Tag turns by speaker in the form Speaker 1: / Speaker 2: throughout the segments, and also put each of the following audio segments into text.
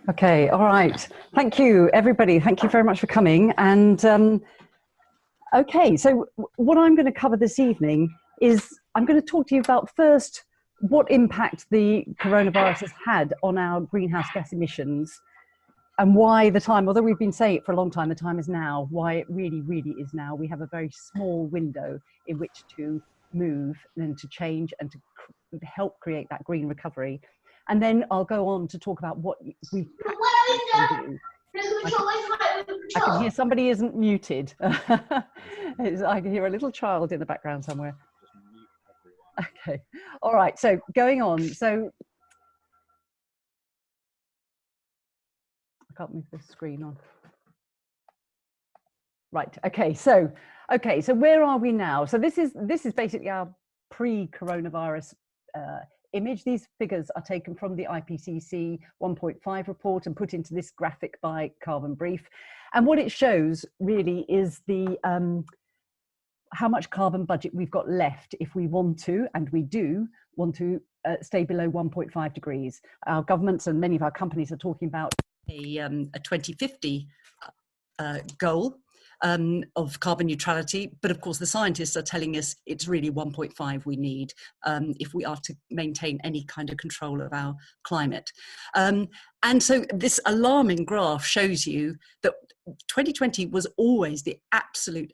Speaker 1: Okay, all right. Thank you, everybody. Thank you very much for coming. And okay, so what I'm going to cover this evening is I'm going to talk to you about first what impact the coronavirus has had on our greenhouse gas emissions and why the time, although we've been saying it for a long time, the time is now, why it really, really is now. We have a very small window in which to move and to change and to help create that green recovery. And then I'll go on to talk about what we can do. I can hear somebody isn't muted. I can hear a little child in the background somewhere. Okay, all right, so going on. So I can't move the screen on. Right, okay, so where are we now? So this is basically our pre-coronavirus image. These figures are taken from the IPCC 1.5 report and put into this graphic by Carbon Brief. And what it shows really is the how much carbon budget we've got left if we want to, and we do want to stay below 1.5 degrees. Our governments and many of our companies are talking about a 2050 goal of carbon neutrality, but of course the scientists are telling us it's really 1.5 we need if we are to maintain any kind of control of our climate. And so this alarming graph shows you that 2020 was always the absolute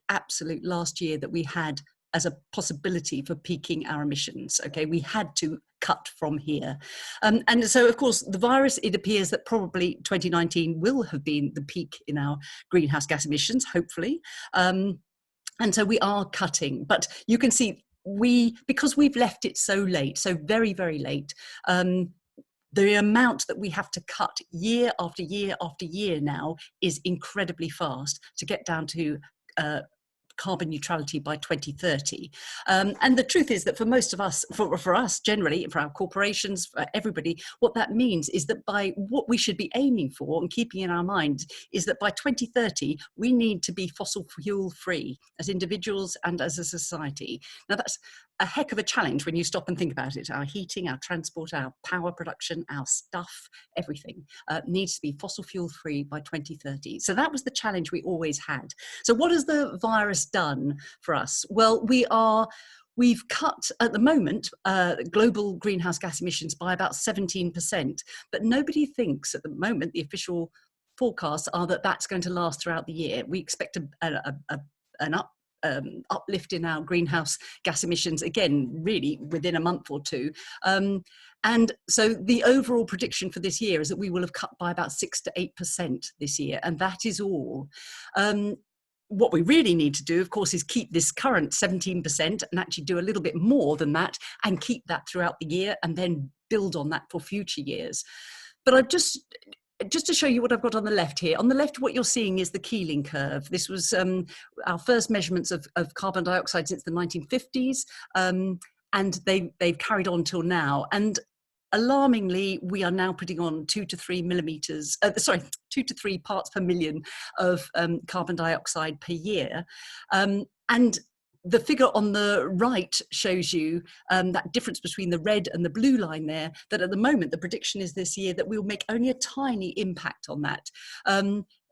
Speaker 1: last year that we had as a possibility for peaking our emissions. Okay, we had to cut from here. And so, of course, the virus, it appears that probably 2019 will have been the peak in our greenhouse gas emissions, hopefully. And so we are cutting, but you can see because we've left it so late, so very, very late, the amount that we have to cut year after year after year now is incredibly fast to get down to carbon neutrality by 2030. And the truth is that for most of us, for us generally, for our corporations, for everybody, what that means is that by what we should be aiming for and keeping in our mind is that by 2030, we need to be fossil fuel free as individuals and as a society. Now that's a heck of a challenge when you stop and think about it. Our heating, our transport, our power production, our stuff, everything needs to be fossil fuel free by 2030. So that was the challenge we always had. So what has the virus done for us? Well, we've cut at the moment global greenhouse gas emissions by about 17%, but nobody thinks at the moment the official forecasts are that that's going to last throughout the year. We expect an uplift in our greenhouse gas emissions again really within a month or two, and so the overall prediction for this year is that we will have cut by about 6 to 8% this year, and that is all. What we really need to do, of course, is keep this current 17% and actually do a little bit more than that and keep that throughout the year and then build on that for future years. But I've just to show you what I've got on the left here. On the left, what you're seeing is the Keeling curve. This was our first measurements of carbon dioxide since the 1950s, and they've carried on till now. And alarmingly, we are now putting on 2 to 3 parts per million of carbon dioxide per year. And the figure on the right shows you that difference between the red and the blue line there, that at the moment, the prediction is this year that we'll make only a tiny impact on that.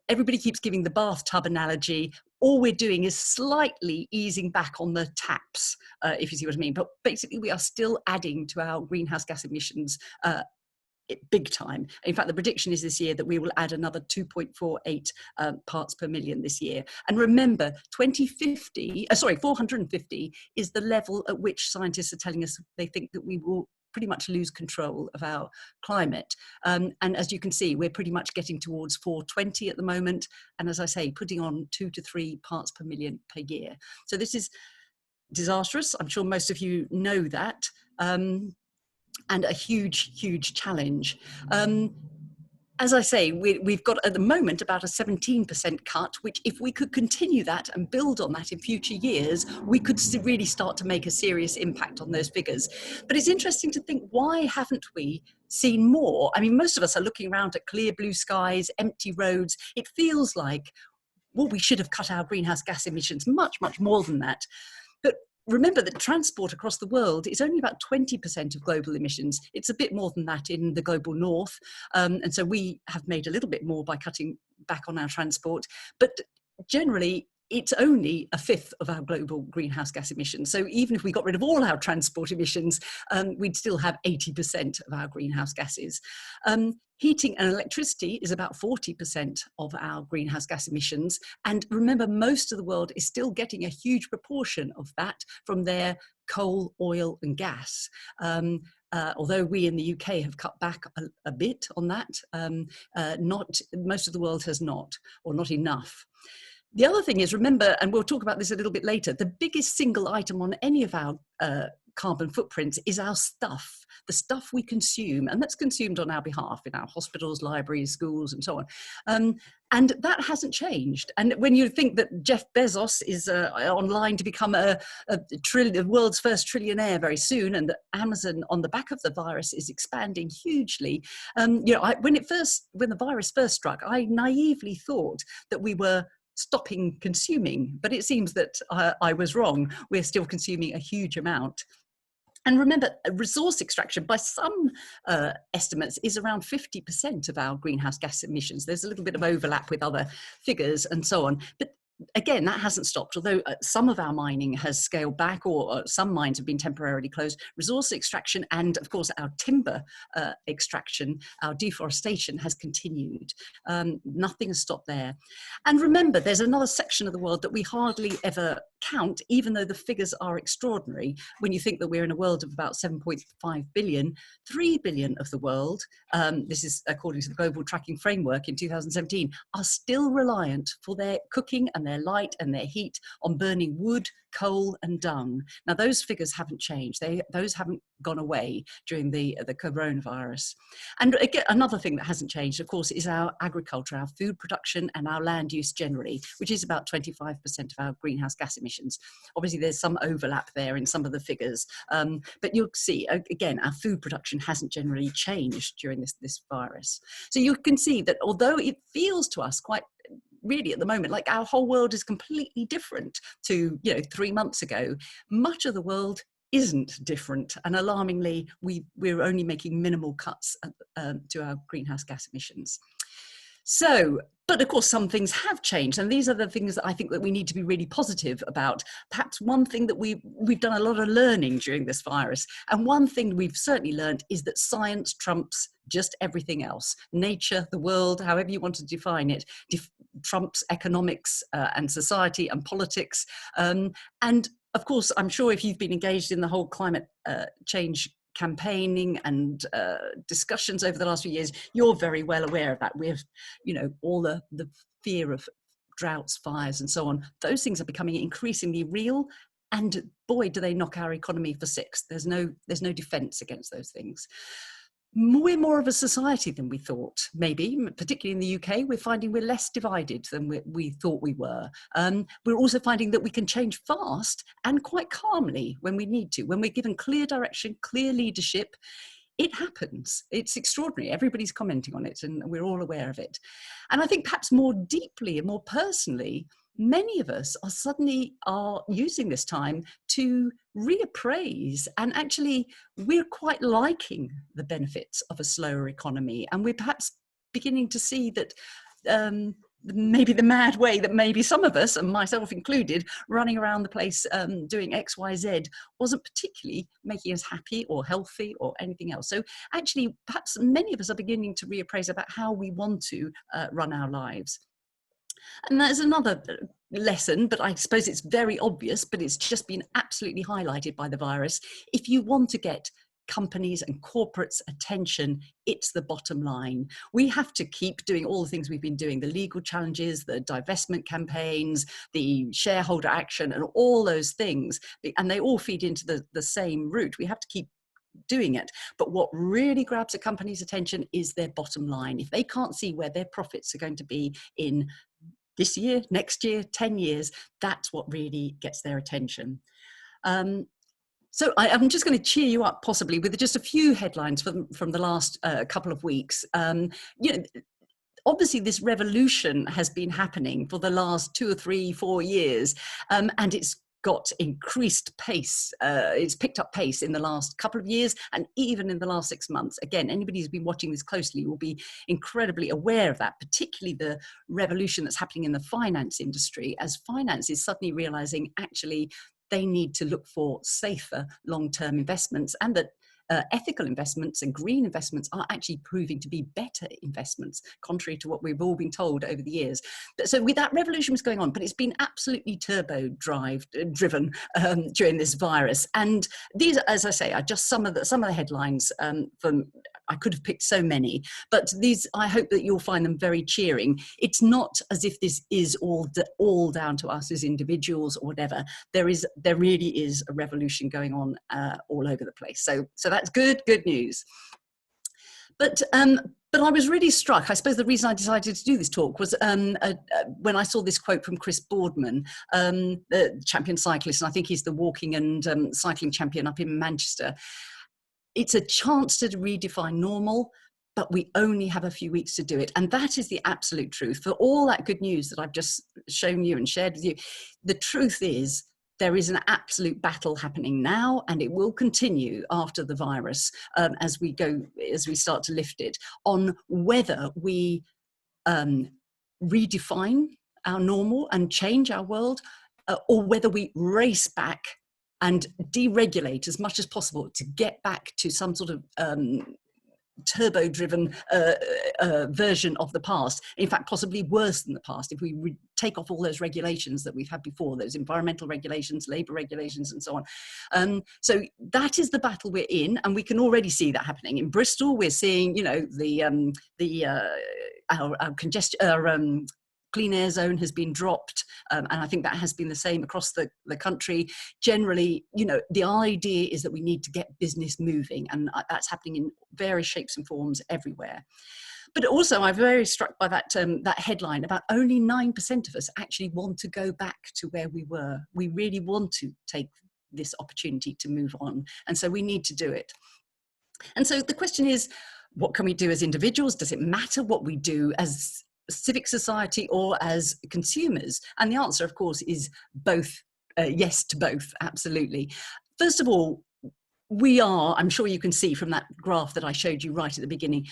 Speaker 1: Everybody keeps giving the bathtub analogy. All we're doing is slightly easing back on the taps, if you see what I mean. But basically, we are still adding to our greenhouse gas emissions big time. In fact, the prediction is this year that we will add another 2.48 parts per million this year. And remember, 450 is the level at which scientists are telling us they think that we will pretty much lose control of our climate. And as you can see, we're pretty much getting towards 420 at the moment. And as I say, putting on 2 to 3 parts per million per year. So this is disastrous. I'm sure most of you know that. And a huge challenge. As I say, we've got at the moment about a 17% cut, which if we could continue that and build on that in future years, we could really start to make a serious impact on those figures. But it's interesting to think, why haven't we seen more? I mean, most of us are looking around at clear blue skies, empty roads. It feels like, well, we should have cut our greenhouse gas emissions much more than that. But
Speaker 2: remember that transport across the world is only about 20% of global emissions. It's a bit more than that in the global north. And so we have made a little bit more by cutting back on our transport. But generally, it's only a fifth of our global greenhouse gas emissions. So even if we got rid of all our transport emissions, we'd still have 80% of our greenhouse gases. Heating and electricity is about 40% of our greenhouse gas emissions. And remember, most of the world is still getting a huge proportion of that from their coal, oil and gas. Although we in the UK have cut back a bit on that, most of the world has not, or not enough. The other thing is, remember, and we'll talk about this a little bit later, the biggest single item on any of our carbon footprints is our stuff, the stuff we consume, and that's consumed on our behalf in our hospitals, libraries, schools, and so on. And that hasn't changed. And when you think that Jeff Bezos is online to become the world's first trillionaire very soon, and that Amazon on the back of the virus is expanding hugely, when the virus first struck, I naively thought that we were stopping consuming, but it seems that I was wrong. We're still consuming a huge amount. And remember, resource extraction, by some estimates, is around 50% of our greenhouse gas emissions. There's a little bit of overlap with other figures and so on. But again, that hasn't stopped, although some of our mining has scaled back, or some mines have been temporarily closed. Resource extraction and, of course, our timber extraction, our deforestation has continued. Nothing has stopped there. And remember, there's another section of the world that we hardly ever count, even though the figures are extraordinary. When you think that we're in a world of about 7.5 billion, 3 billion of the world, this is according to the Global Tracking Framework in 2017, are still reliant for their cooking and their light and their heat on burning wood, coal and dung. Now those figures haven't changed. Those haven't gone away during the coronavirus. And again, another thing that hasn't changed, of course, is our agriculture, our food production and our land use generally, which is about 25% of our greenhouse gas emissions. Obviously there's some overlap there in some of the figures, but you'll see, again, our food production hasn't generally changed during this virus. So you can see that although it feels to us quite really at the moment like our whole world is completely different to 3 months ago, much of the world isn't different, and alarmingly we're only making minimal cuts to our greenhouse gas emissions. So, but of course some things have changed, and these are the things that I think that we need to be really positive about. Perhaps one thing that we've done a lot of learning during this virus, and one thing we've certainly learned is that science trumps just everything else. Nature, the world, however you want to define it, trumps economics and society and politics. And of course, I'm sure if you've been engaged in the whole climate change campaigning and discussions over the last few years, you're very well aware of that. We have, all the fear of droughts, fires and so on. Those things are becoming increasingly real, and boy, do they knock our economy for six. There's no defense against those things. We're more of a society than we thought, maybe, particularly in the UK. We're finding we're less divided than we thought we were. We're also finding that we can change fast and quite calmly when we need to. When we're given clear direction, clear leadership, it happens. It's extraordinary. Everybody's commenting on it and we're all aware of it. And I think perhaps more deeply and more personally, many of us are suddenly using this time to reappraise, and actually we're quite liking the benefits of a slower economy, and we're perhaps beginning to see that maybe the mad way that maybe some of us, and myself included, running around the place doing X, Y, Z wasn't particularly making us happy or healthy or anything else. So actually perhaps many of us are beginning to reappraise about how we want to run our lives. And there's another lesson, but I suppose it's very obvious, but it's just been absolutely highlighted by the virus. If you want to get companies and corporates' attention, it's the bottom line. We have to keep doing all the things we've been doing, the legal challenges, the divestment campaigns, the shareholder action, and all those things. And they all feed into the same route. We have to keep doing it. But what really grabs a company's attention is their bottom line. If they can't see where their profits are going to be in this year, next year, 10 years, that's what really gets their attention. So I'm just going to cheer you up possibly with just a few headlines from the last couple of weeks. Obviously this revolution has been happening for the last 2 or 3, 4 years, and it's got increased pace. It's picked up pace in the last couple of years, and even in the last 6 months. Again, anybody who's been watching this closely will be incredibly aware of that, particularly the revolution that's happening in the finance industry, as finance is suddenly realizing actually they need to look for safer long-term investments, and that ethical investments and green investments are actually proving to be better investments, contrary to what we've all been told over the years. So with that revolution was going on, but it's been absolutely driven during this virus. And these, as I say, are just some of the headlines from. I could have picked so many, but these, I hope that you'll find them very cheering. It's not as if this is all down to us as individuals or whatever. There really is a revolution going on all over the place. So that's good news. But I was really struck. I suppose the reason I decided to do this talk was when I saw this quote from Chris Boardman, the champion cyclist, and I think he's the walking and cycling champion up in Manchester. It's a chance to redefine normal, but we only have a few weeks to do it. And that is the absolute truth. For all that good news that I've just shown you and shared with you, the truth is there is an absolute battle happening now, and it will continue after the virus as we start to lift it, on whether we redefine our normal and change our world, or whether we race back and deregulate as much as possible to get back to some sort of turbo-driven version of the past. In fact, possibly worse than the past, if we take off all those regulations that we've had before, those environmental regulations, labour regulations, and so on. So that is the battle we're in, and we can already see that happening. In Bristol, we're seeing, our clean air zone has been dropped, and I think that has been the same across the country. Generally, the idea is that we need to get business moving, and that's happening in various shapes and forms everywhere. But also, I'm very struck by that headline about only 9% of us actually want to go back to where we were. We really want to take this opportunity to move on, and so we need to do it. And so the question is, what can we do as individuals? Does it matter what we do as civic society or as consumers? And the answer, of course, is both. Yes to both, absolutely. First of all, we are, I'm sure you can see from that graph that I showed you right at the beginning,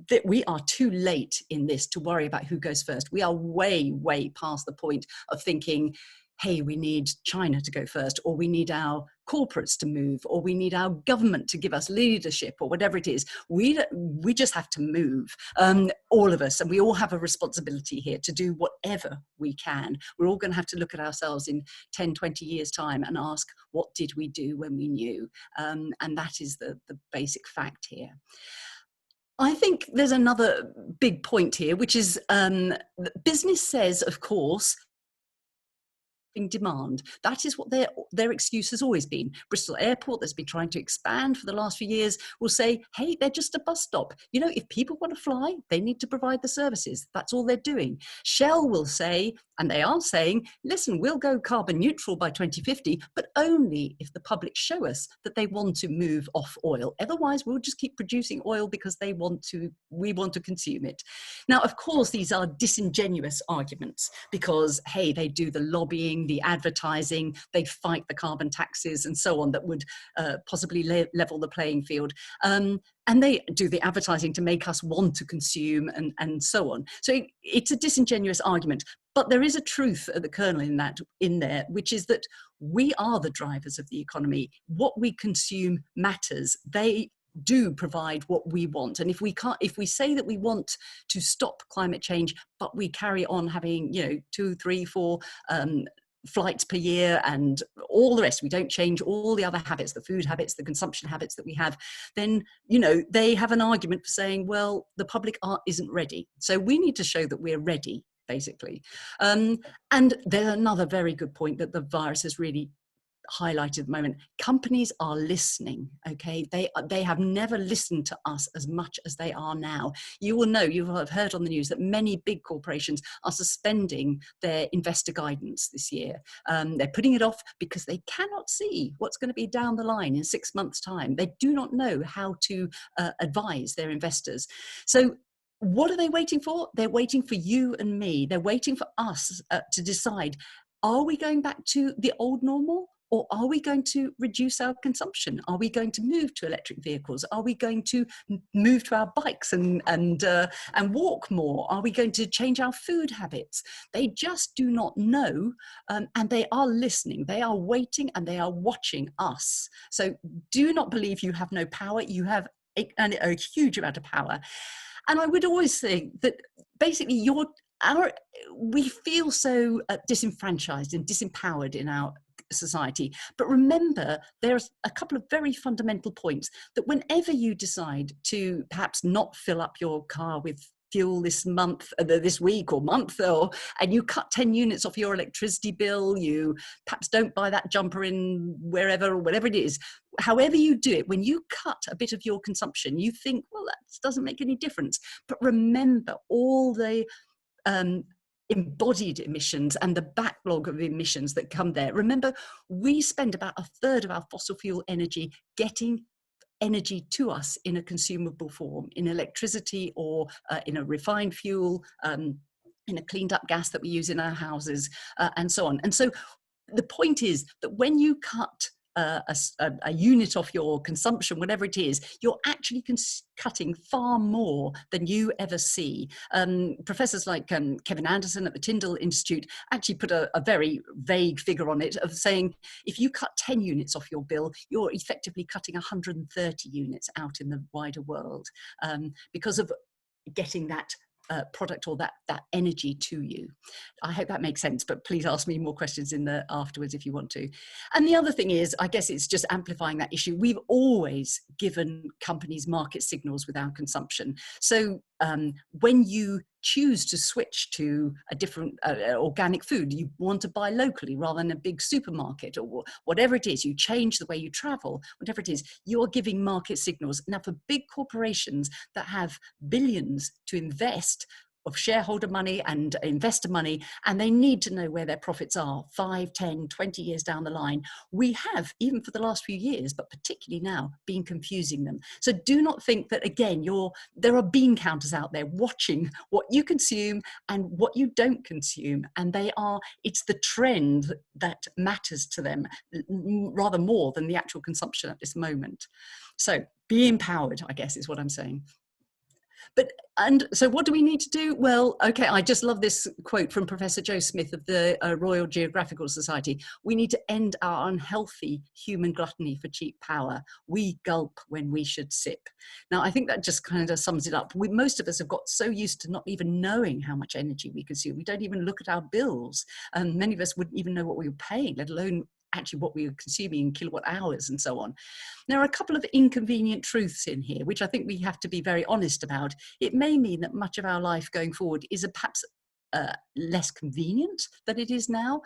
Speaker 2: that we are too late in this to worry about who goes first. We are way past the point of thinking, hey, we need China to go first, or we need our corporates to move, or we need our government to give us leadership, or whatever it is. We just have to move, all of us, and we all have a responsibility here to do whatever we can. We're all going to have to look at ourselves in 10, 20 years' time and ask, what did we do when we knew? And that is the basic fact here. I think there's another big point here, which is business says, of course, demand. That is what their excuse has always been. Bristol Airport, that's been trying to expand for the last few years, will say, hey, they're just a bus stop. If people want to fly, they need to provide the services. That's all they're doing. Shell will say, and they are saying, listen, we'll go carbon neutral by 2050, but only if the public show us that they want to move off oil. Otherwise, we'll just keep producing oil because we want to consume it. Now, of course, these are disingenuous arguments because, hey, they do the lobbying, the advertising, they fight the carbon taxes and so on that would possibly level the playing field. And they do the advertising to make us want to consume and so on. So it's a disingenuous argument. But there is a truth at the kernel in there, which is that we are the drivers of the economy. What we consume matters. They do provide what we want. And if we say that we want to stop climate change, but we carry on having 2, 3, 4 flights per year and all the rest, we don't change all the other habits, the food habits, the consumption habits that we have, then they have an argument for saying, well, the public isn't ready. So we need to show that we're ready, basically. And there's another very good point that the virus has really highlighted at the moment. Companies are listening, okay? They have never listened to us as much as they are now. You will have heard on the news that many big corporations are suspending their investor guidance this year. They're putting it off because they cannot see what's going to be down the line in 6 months' time. They do not know how to advise their investors. So what are they waiting for? They're waiting for you and me. They're waiting for us to decide, Are we going back to the old normal? Or are we going to reduce our consumption? Are we going to move to electric vehicles? Are we going to move to our bikes and walk more? Are we going to change our food habits? They just do not know, and they are listening. They are waiting and they are watching us. So do not believe you have no power. You have a huge amount of power. And I would always think that basically we feel so disenfranchised and disempowered in our society. But remember, there's a couple of very fundamental points that whenever you decide to perhaps not fill up your car with fuel this month, this week or month, and you cut 10 units off your electricity bill, you perhaps don't buy that jumper in wherever or whatever it is. However you do it, when you cut a bit of your consumption, you think, well, that doesn't make any difference. But remember all the embodied emissions and the backlog of emissions that come there. Remember, we spend about a third of our fossil fuel energy getting energy to us in a consumable form, in electricity or in a refined fuel, in a cleaned up gas that we use in our houses, and so on. And so the point is that when you cut a unit off your consumption, whatever it is, you're actually cutting far more than you ever see. Professors like Kevin Anderson at the Tyndall Institute actually put a very vague figure on it of saying, if you cut 10 units off your bill, you're effectively cutting 130 units out in the wider world, because of getting that product or that energy to you. I hope that makes sense, but please ask me more questions afterwards if you want to. And the other thing is, I guess it's just amplifying that issue. We've always given companies market signals with our consumption. So when you choose to switch to a different organic food, you want to buy locally rather than a big supermarket or whatever it is, you change the way you travel, whatever it is, you're giving market signals. Now, for big corporations that have billions to invest of shareholder money and investor money, and they need to know where their profits are 5, 10, 20 years down the line. We have, even for the last few years, but particularly now, been confusing them. So do not think that, again, there are bean counters out there watching what you consume and what you don't consume. And it's the trend that matters to them rather more than the actual consumption at this moment. So be empowered, I guess, is what I'm saying. And so what do we need to do? Well, okay, I just love this quote from Professor Joe Smith of the Royal Geographical Society. We need to end our unhealthy human gluttony for cheap power. We gulp when we should sip. Now, I think that just kind of sums it up. Most of us have got so used to not even knowing how much energy we consume. We don't even look at our bills. And many of us wouldn't even know what we were paying, let alone actually what we were consuming in kilowatt hours and so on. There are a couple of inconvenient truths in here, which I think we have to be very honest about. It may mean that much of our life going forward is perhaps less convenient than it is now,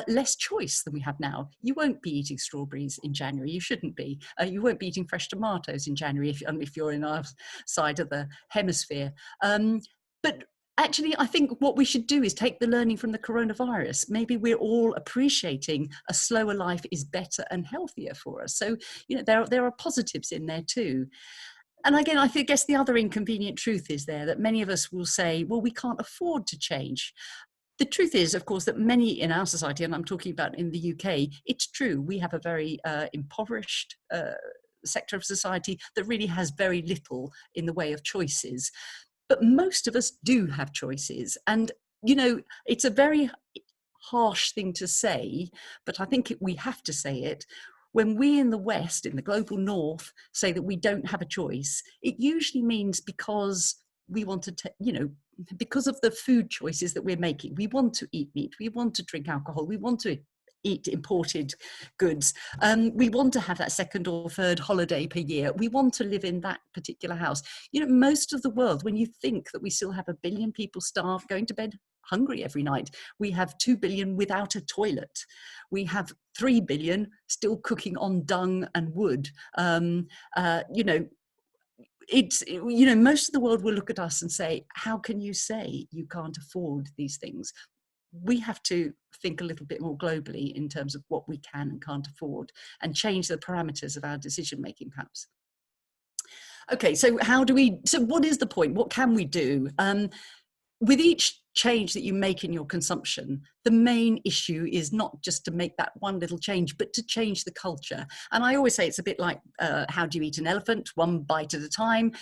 Speaker 2: less choice than we have now. You won't be eating strawberries in January. You shouldn't be. You won't be eating fresh tomatoes in January if you're in our side of the hemisphere. But actually, I think what we should do is take the learning from the coronavirus. Maybe we're all appreciating a slower life is better and healthier for us. So, there are positives in there too. And again, I guess the other inconvenient truth is there that many of us will say, well, we can't afford to change. The truth is, of course, that many in our society, and I'm talking about in the UK, it's true, we have a very impoverished sector of society that really has very little in the way of choices. But most of us do have choices. And, it's a very harsh thing to say, but I think we have to say it. When we in the West, in the global North, say that we don't have a choice, it usually means because we want to, because of the food choices that we're making. We want to eat meat, we want to drink alcohol, we want to eat imported goods. We want to have that second or third holiday per year. We want to live in that particular house. Most of the world, when you think that we still have 1 billion people starved, going to bed hungry every night, we have 2 billion without a toilet. We have 3 billion still cooking on dung and wood. Most of the world will look at us and say, how can you say you can't afford these things? We have to think a little bit more globally in terms of what we can and can't afford and change the parameters of our decision making, perhaps. Okay, so what is the point? What can we do? With each change that you make in your consumption, the main issue is not just to make that one little change, but to change the culture. And I always say it's a bit like, how do you eat an elephant? One bite at a time.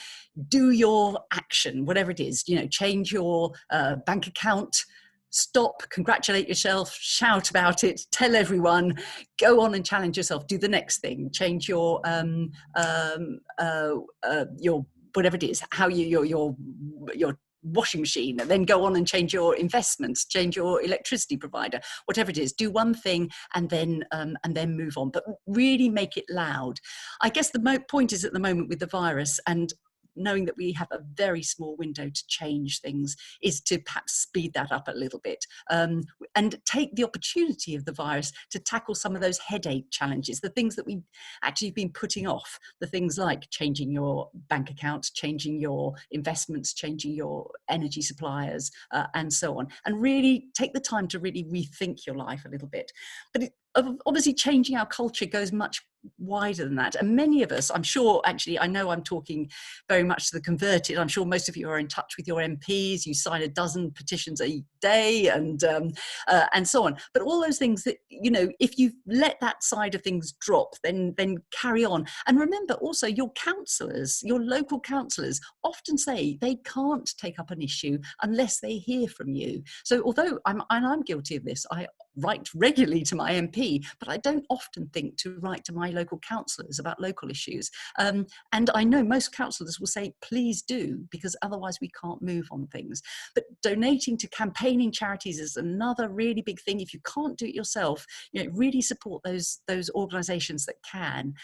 Speaker 2: Do your action, whatever it is, change your bank account, stop, congratulate yourself, shout about it, tell everyone, go on and challenge yourself, do the next thing, change your whatever it is, how your washing machine, and then go on and change your investments, change your electricity provider, whatever it is. Do one thing and then move on, but really make it loud. I guess the point is, at the moment with the virus, and knowing that we have a very small window to change things, is to perhaps speed that up a little bit, and take the opportunity of the virus to tackle some of those headache challenges, the things that we actually have been putting off, the things like changing your bank account, changing your investments, changing your energy suppliers, and so on, and really take the time to really rethink your life a little bit. But obviously changing our culture goes much wider than that, and many of us, I'm sure, actually, I know I'm talking very much to the converted. I'm sure most of you are in touch with your MPs. You sign a dozen petitions a day, and so on. But all those things that, if you let that side of things drop, then carry on. And remember also, your councillors, your local councillors, often say they can't take up an issue unless they hear from you. So although I'm guilty of this, I write regularly to my MP, but I don't often think to write to my local councillors about local issues. And I know most councillors will say, please do, because otherwise we can't move on things. But donating to campaigning charities is another really big thing. If you can't do it yourself, really support those organisations that can.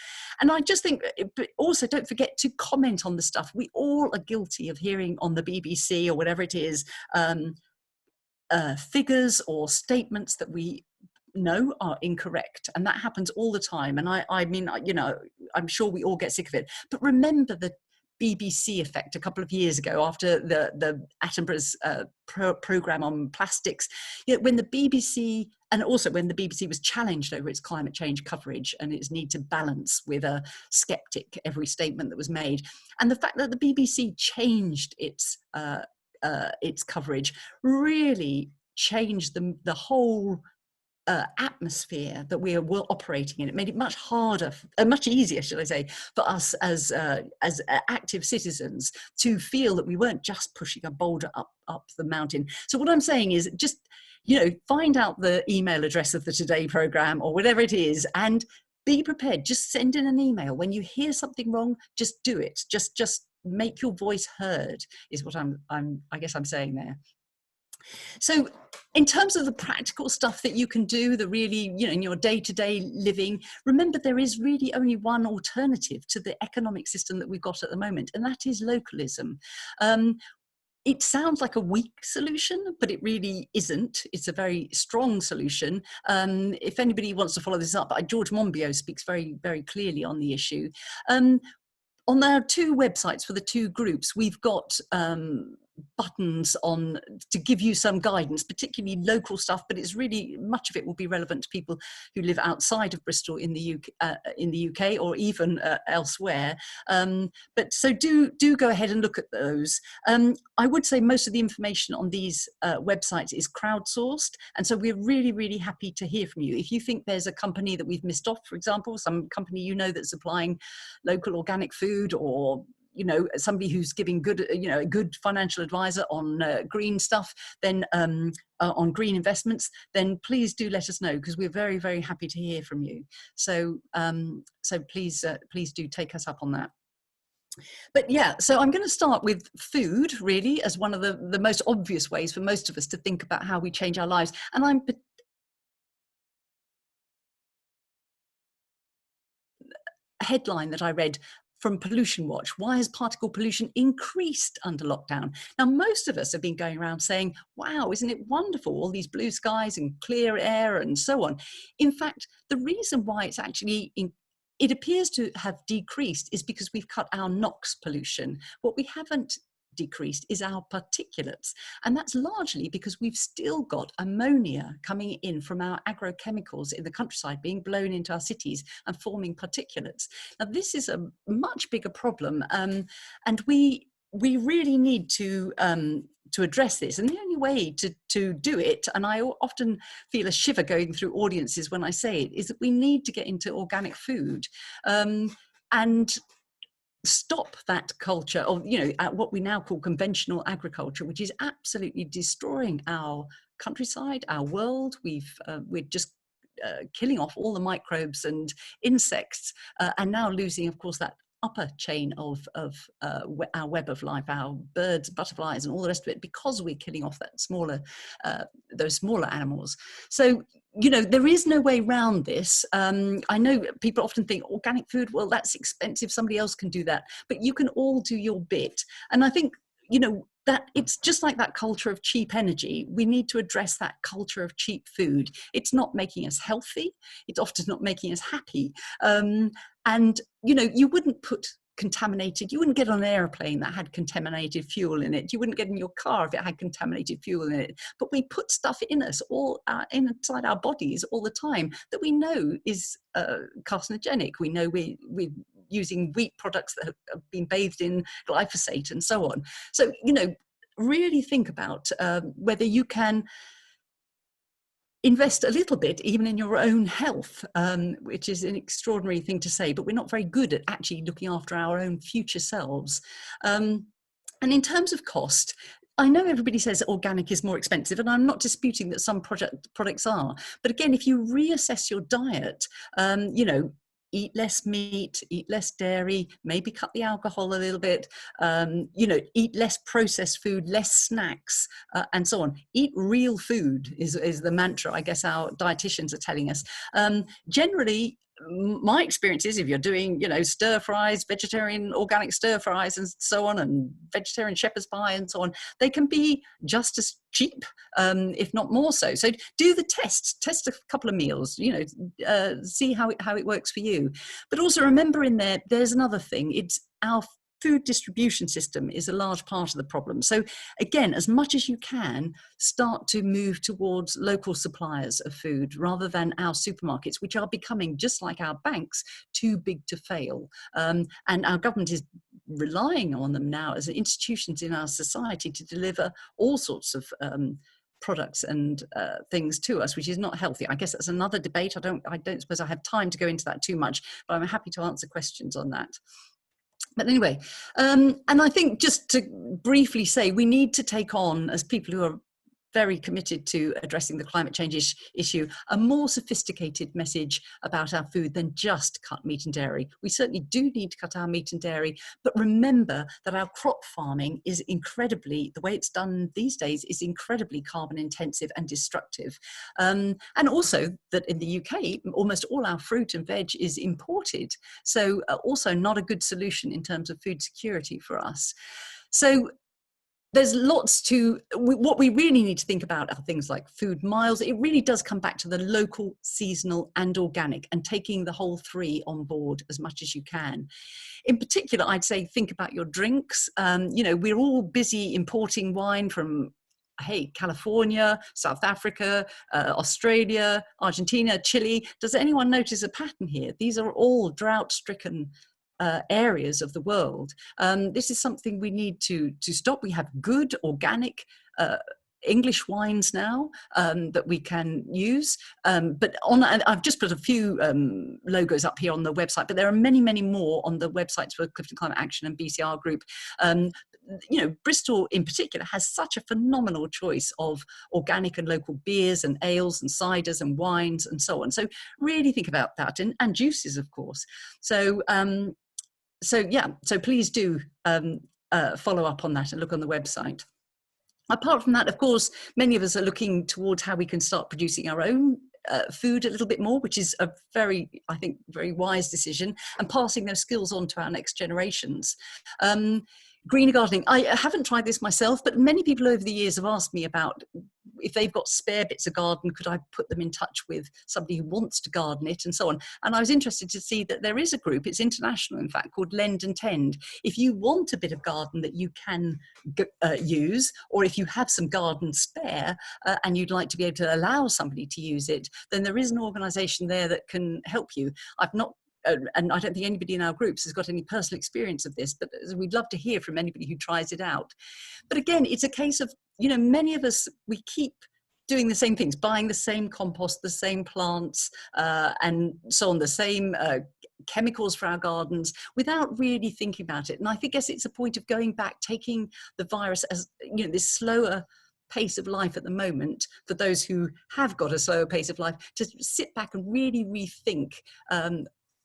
Speaker 2: And I just think, but also don't forget to comment on the stuff. We all are guilty of hearing on the BBC or whatever it is, figures or statements that we know are incorrect, and that happens all the time. And I mean, I'm sure we all get sick of it. But remember the BBC effect a couple of years ago, after the Attenborough's programme on plastics, when the BBC, and also when the BBC was challenged over its climate change coverage and its need to balance with a sceptic every statement that was made, and the fact that the BBC changed its coverage really changed the whole atmosphere that we were operating in. It made it much harder, much easier, should I say, for us as active citizens to feel that we weren't just pushing a boulder up the mountain. So what I'm saying is, just find out the email address of the Today programme or whatever it is, and be prepared. Just send in an email when you hear something wrong. Just do it. Just make your voice heard, is what I guess I'm saying there. So in terms of the practical stuff that you can do, the really, in your day-to-day living, remember there is really only one alternative to the economic system that we've got at the moment, and that is localism. It sounds like a weak solution, but it really isn't. It's a very strong solution. If anybody wants to follow this up, George Monbiot speaks very, very clearly on the issue. On our two websites for the two groups, we've got buttons on to give you some guidance, particularly local stuff, but it's really, much of it will be relevant to people who live outside of Bristol in the UK or even elsewhere. But so do go ahead and look at those. I would say most of the information on these websites is crowdsourced, and so we're really, really happy to hear from you. If you think there's a company that we've missed off, for example, some company that's supplying local organic food, or somebody who's giving a good financial advisor on green stuff, then on green investments, then please do let us know, because we're very, very happy to hear from you. So please do take us up on that. But yeah, so I'm going to start with food, really, as one of the most obvious ways for most of us to think about how we change our lives. And headline that I read from Pollution Watch: why has particle pollution increased under lockdown? Now, most of us have been going around saying, wow, isn't it wonderful, all these blue skies and clear air and so on. In fact, the reason why it's actually it appears to have decreased is because we've cut our NOx pollution. What we haven't decreased is our particulates, and that's largely because we've still got ammonia coming in from our agrochemicals in the countryside being blown into our cities and forming particulates. Now, this is a much bigger problem, and we really need to to address this. And the only way to do it, and I often feel a shiver going through audiences when I say it, is that we need to get into organic food and stop that culture of, you know, what we now call conventional agriculture, which is absolutely destroying our countryside, our world. We're just killing off all the microbes and insects, and now losing, of course, that upper chain of our web of life, our birds, butterflies, and all the rest of it, because we're killing off that those smaller animals. So, you know, there is no way around this. I know people often think organic food, well, that's expensive, somebody else can do that, but you can all do your bit. And I think, you know, that it's just like that culture of cheap energy. We need to address that culture of cheap food. It's not making us healthy. It's often not making us happy. And, you know, you wouldn't get on an airplane that had contaminated fuel in it. You wouldn't get in your car if it had contaminated fuel in it. But we put stuff in us, inside our bodies all the time, that we know is carcinogenic. We know we're using wheat products that have been bathed in glyphosate and so on. So, you know, really think about whether you can invest a little bit even in your own health, which is an extraordinary thing to say, but we're not very good at actually looking after our own future selves. And in terms of cost, I know everybody says organic is more expensive, and I'm not disputing that some products are. But again, if you reassess your diet, you know, eat less meat, eat less dairy, maybe cut the alcohol a little bit, you know, eat less processed food, less snacks, and so on. Eat real food is the mantra, I guess, our dietitians are telling us. Generally, my experience is if you're doing, you know, stir fries, vegetarian organic stir fries and so on, and vegetarian shepherd's pie and so on, they can be just as cheap, if not more so. So do the test a couple of meals, you know, see how it works for you. But also remember, there's another thing. It's our food distribution system is a large part of the problem. So again, as much as you can, start to move towards local suppliers of food rather than our supermarkets, which are becoming, just like our banks, too big to fail. And our government is relying on them now as institutions in our society to deliver all sorts of products and things to us, which is not healthy. I guess that's another debate. I don't suppose I have time to go into that too much, but I'm happy to answer questions on that. But anyway, and I think just to briefly say, we need to take on, as people who are very committed to addressing the climate change issue, a more sophisticated message about our food than just cut meat and dairy. We certainly do need to cut our meat and dairy, but remember that our crop farming is incredibly, the way it's done these days is incredibly carbon intensive and destructive. And also that in the UK, almost all our fruit and veg is imported. So also not a good solution in terms of food security for us. So there's lots what we really need to think about are things like food miles. It really does come back to the local, seasonal and organic, and taking the whole three on board as much as you can. In particular, I'd say think about your drinks. You know, we're all busy importing wine from, California, South Africa, Australia, Argentina, Chile. Does anyone notice a pattern here? These are all drought-stricken areas of the world. This is something we need to stop. We have good organic English wines now that we can use, but I've just put a few logos up here on the website, but there are many, many more on the websites for Clifton Climate Action and BCR Group. You know, Bristol in particular has such a phenomenal choice of organic and local beers and ales and ciders and wines and so on. So really think about that, and juices, of course. So please do follow up on that and look on the website. Apart from that, of course, many of us are looking towards how we can start producing our own food a little bit more, which is a very wise decision, and passing those skills on to our next generations. Greener gardening. I haven't tried this myself, but many people over the years have asked me about if they've got spare bits of garden, could I put them in touch with somebody who wants to garden it and so on. And I was interested to see that there is a group, it's international in fact, called Lend and Tend. If you want a bit of garden that you can use, or if you have some garden spare and you'd like to be able to allow somebody to use it, then there is an organisation there that can help you. And I don't think anybody in our groups has got any personal experience of this, but we'd love to hear from anybody who tries it out. But again, it's a case of you know, many of us, we keep doing the same things, buying the same compost, the same plants, and so on, the same chemicals for our gardens, without really thinking about it. And I think, yes, it's a point of going back, taking the virus as, you know, this slower pace of life at the moment, for those who have got a slower pace of life, to sit back and really rethink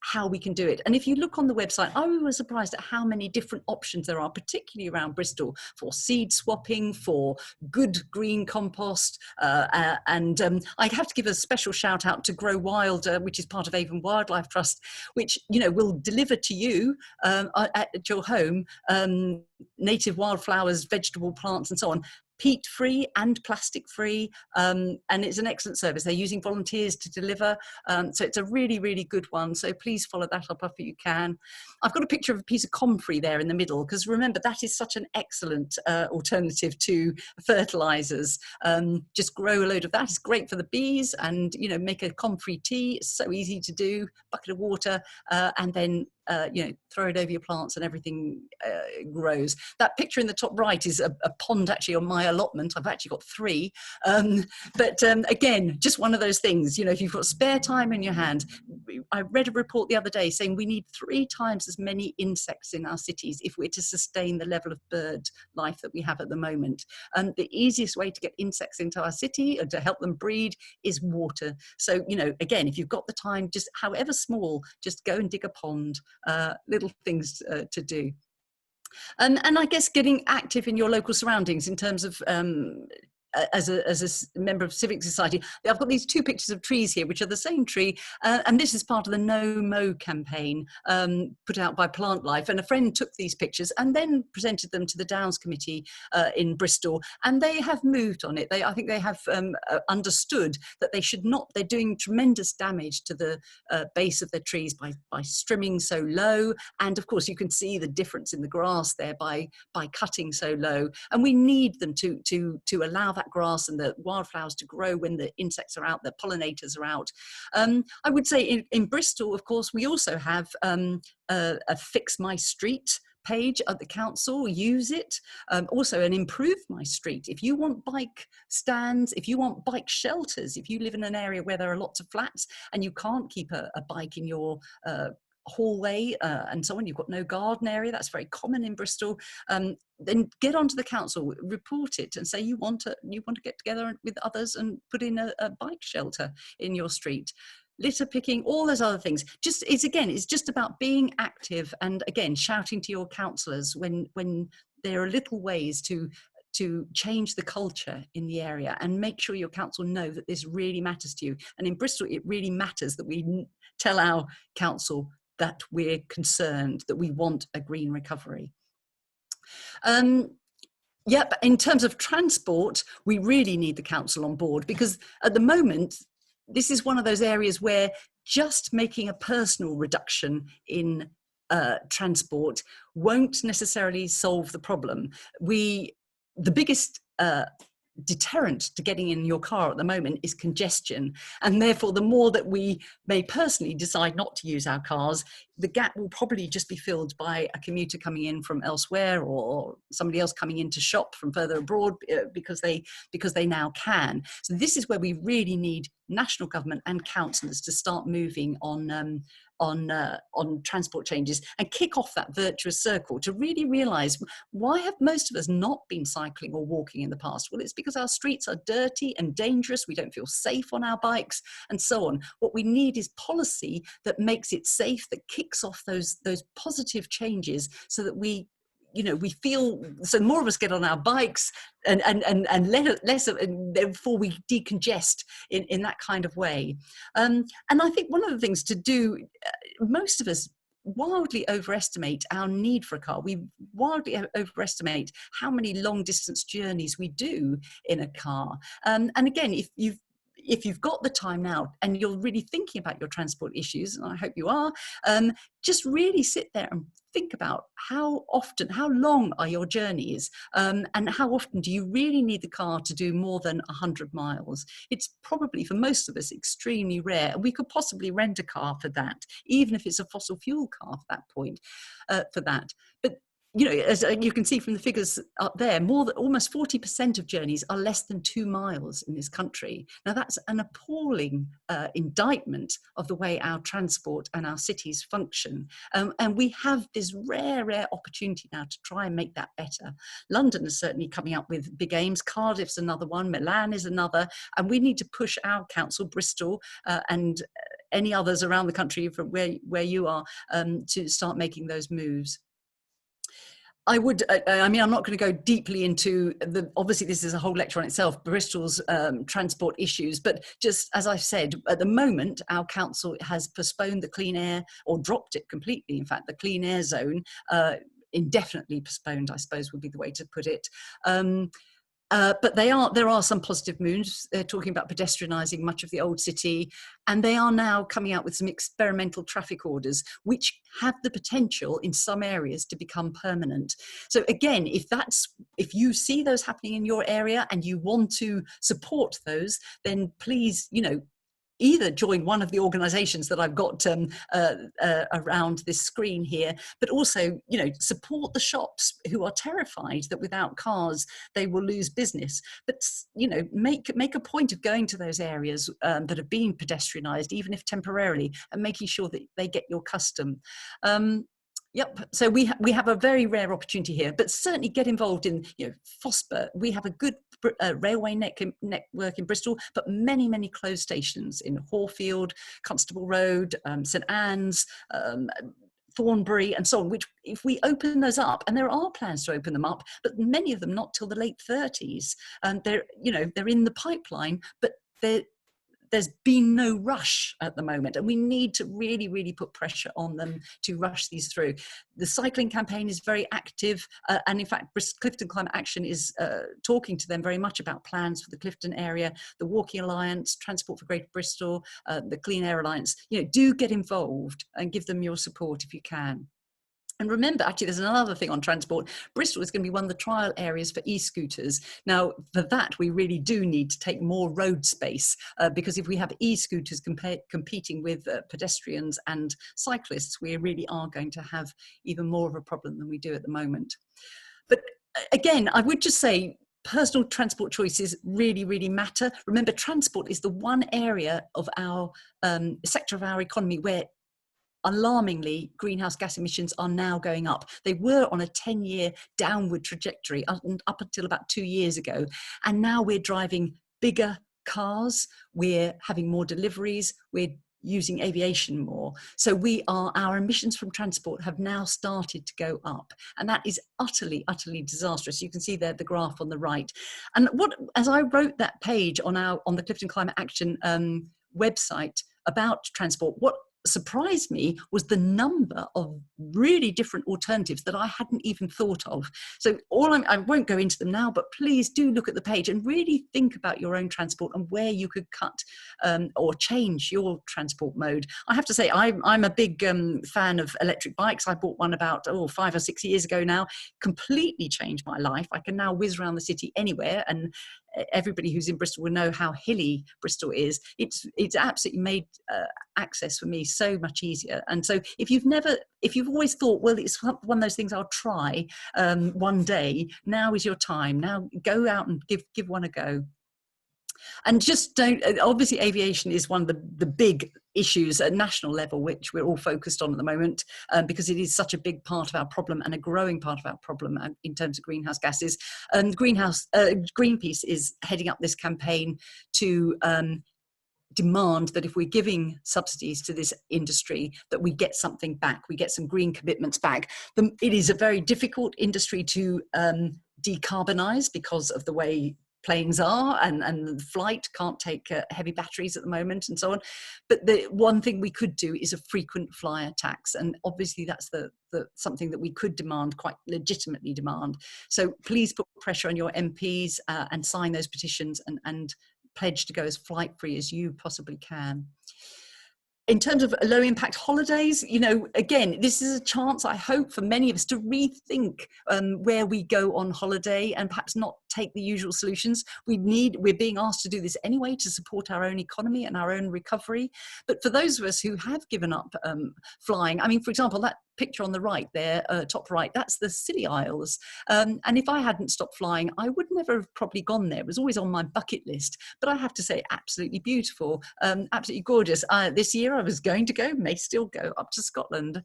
Speaker 2: how we can do it. And if you look on the website, I was surprised at how many different options there are, particularly around Bristol, for seed swapping, for good green compost. I have to give a special shout out to Grow Wild, which is part of Avon Wildlife Trust, which, you know, will deliver to you at your home native wildflowers, vegetable plants and so on, peat free and plastic free, and it's an excellent service. They're using volunteers to deliver, so it's a really, really good one. So please follow that up if you can. I've got a picture of a piece of comfrey there in the middle, because remember, that is such an excellent alternative to fertilizers. Just grow a load of that. It's great for the bees, and, you know, make a comfrey tea. It's so easy to do. Bucket of water, and then you know, throw it over your plants and everything grows. That picture in the top right is a pond actually on my allotment. I've actually got 3. Again, just one of those things, you know, if you've got spare time in your hand. I read a report the other day saying we need 3 times as many insects in our cities if we're to sustain the level of bird life that we have at the moment. The easiest way to get insects into our city and to help them breed is water. So, you know, again, if you've got the time, just however small, just go and dig a pond. Little things to do. And I guess getting active in your local surroundings in terms of as a member of civic society. I've got these 2 pictures of trees here, which are the same tree, and this is part of the No Mow campaign put out by Plant Life. And a friend took these pictures and then presented them to the Downs Committee in Bristol, and they have moved on it. I think they have understood that they should not. They're doing tremendous damage to the base of their trees by strimming so low, and of course you can see the difference in the grass there by cutting so low. And we need them to allow that grass and the wildflowers to grow when the insects are out, the pollinators are out. I would say in Bristol, of course, we also have a Fix My Street page at the council. Use it. Also an Improve My Street. If you want bike stands, if you want bike shelters, if you live in an area where there are lots of flats and you can't keep a bike in your hallway and so on, you've got no garden area, that's very common in Bristol, then get onto the council, report it and say you want to get together with others and put in a bike shelter in your street. Litter picking, all those other things. It's just about being active, and again, shouting to your councillors when there are little ways to change the culture in the area, and make sure your council know that this really matters to you. And in Bristol, it really matters that we tell our council that we're concerned, that we want a green recovery. But in terms of transport, we really need the council on board, because at the moment, this is one of those areas where just making a personal reduction in transport won't necessarily solve the problem. The biggest deterrent to getting in your car at the moment is congestion, and therefore the more that we may personally decide not to use our cars, the gap will probably just be filled by a commuter coming in from elsewhere, or somebody else coming in to shop from further abroad because they now can. So this is where we really need national government and councillors to start moving on transport changes and kick off that virtuous circle, to really realise, why have most of us not been cycling or walking in the past? Well, it's because our streets are dirty and dangerous, we don't feel safe on our bikes and so on. What we need is policy that makes it safe, that kicks off those positive changes, so that we feel, so more of us get on our bikes and less of, and therefore we decongest in that kind of way. And I think one of the things to do, most of us wildly overestimate our need for a car. We wildly overestimate how many long distance journeys we do in a car. And again, if you've got the time now and you're really thinking about your transport issues, and I hope you are, just really sit there and think about how long are your journeys, and how often do you really need the car to do more than 100 miles? It's probably, for most of us, extremely rare. We could possibly rent a car for that, even if it's a fossil fuel car for that point, for that. But you know, as you can see from the figures up there, almost 40% of journeys are less than 2 miles in this country. Now, that's an appalling indictment of the way our transport and our cities function. And we have this rare opportunity now to try and make that better. London is certainly coming up with big aims. Cardiff's another one. Milan is another. And we need to push our council, Bristol, and any others around the country from where you are, to start making those moves. I mean, I'm not going to go deeply into obviously this is a whole lecture on itself, Bristol's transport issues, but just as I've said, at the moment, our council has postponed the clean air, or dropped it completely, in fact, the clean air zone, indefinitely postponed, I suppose would be the way to put it. But there are some positive moves. They're talking about pedestrianising much of the old city, and they are now coming out with some experimental traffic orders, which have the potential in some areas to become permanent. So again, if you see those happening in your area and you want to support those, then please, you know, either join one of the organisations that I've got around this screen here, but also, you know, support the shops who are terrified that without cars they will lose business. But, you know, make a point of going to those areas that have been pedestrianised, even if temporarily, and making sure that they get your custom. Yep. So we have a very rare opportunity here, but certainly get involved in, you know, FOSPR. We have a good railway network in Bristol, but many closed stations in Horfield, Constable Road, St Anne's, Thornbury, and so on, which if we open those up, and there are plans to open them up, but many of them not till the late 30s, and they're in the pipeline, but there's been no rush at the moment, and we need to really put pressure on them to rush these through. The cycling campaign is very active, and in fact, Clifton Climate Action is talking to them very much about plans for the Clifton area, the Walking Alliance, Transport for Greater Bristol, the Clean Air Alliance. You know, do get involved and give them your support if you can. And remember, actually, there's another thing on transport. Bristol is going to be one of the trial areas for e-scooters. Now, for that, we really do need to take more road space, because if we have e-scooters competing with pedestrians and cyclists, we really are going to have even more of a problem than we do at the moment. But again, I would just say, personal transport choices really matter. Remember, transport is the one area of our sector of our economy where alarmingly, greenhouse gas emissions are now going up. They were on a 10-year downward trajectory up until about 2 years ago. And now we're driving bigger cars, we're having more deliveries, we're using aviation more. So our emissions from transport have now started to go up. And that is utterly disastrous. You can see there the graph on the right. And as I wrote that page on the Clifton Climate Action website about transport, what surprised me was the number of really different alternatives that I hadn't even thought of. So I won't go into them now, but please do look at the page and really think about your own transport and where you could cut or change your transport mode. I have to say, I'm a big fan of electric bikes. I bought one about 5 or 6 years ago now. Completely changed my life. I can now whiz around the city anywhere, and everybody who's in Bristol will know how hilly Bristol is. It's absolutely made access for me so much easier. And so if you've always thought, well, it's one of those things I'll try one day, now is your time. Now go out and give one a go. And just don't, obviously aviation is one of the big issues at national level, which we're all focused on at the moment, because it is such a big part of our problem and a growing part of our problem in terms of greenhouse gases. And Greenpeace is heading up this campaign to demand that if we're giving subsidies to this industry, that we get something back, we get some green commitments back. It is a very difficult industry to decarbonise because of the way planes are, and flight can't take heavy batteries at the moment and so on. But the one thing we could do is a frequent flyer tax, and obviously that's the something that we could demand, quite legitimately demand. So please put pressure on your MPs and sign those petitions and pledge to go as flight free as you possibly can. in terms of low impact holidays, you know, again, this is a chance, I hope, for many of us to rethink where we go on holiday and perhaps not take the usual solutions. We're being asked to do this anyway to support our own economy and our own recovery. But for those of us who have given up flying, I mean, for example, that picture on the right there, top right, that's the Scilly Isles. And if I hadn't stopped flying, I would never have probably gone there. It was always on my bucket list. But I have to say, absolutely beautiful, absolutely gorgeous. This year I was going to go, may still go, up to Scotland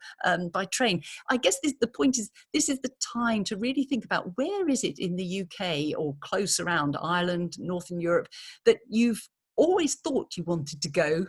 Speaker 2: by train. I guess the point is, this is the time to really think about where is it in the UK or close around Ireland, Northern Europe, that you've always thought you wanted to go,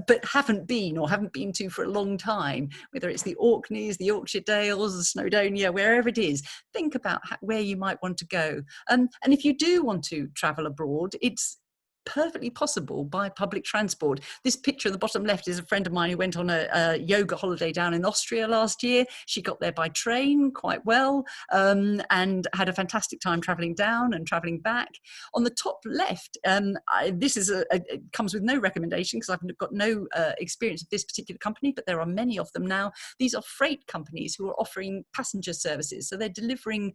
Speaker 2: but haven't been to for a long time, whether it's the Orkneys, the Yorkshire Dales, the Snowdonia, wherever it is. Think about where you might want to go. And if you do want to travel abroad, it's perfectly possible by public transport. This picture at the bottom left is a friend of mine who went on a yoga holiday down in Austria last year. She got there by train quite well, and had a fantastic time traveling down and traveling back. On the top left, this is it comes with no recommendation because I've got no experience of this particular company, but there are many of them now. These are freight companies who are offering passenger services. So they're delivering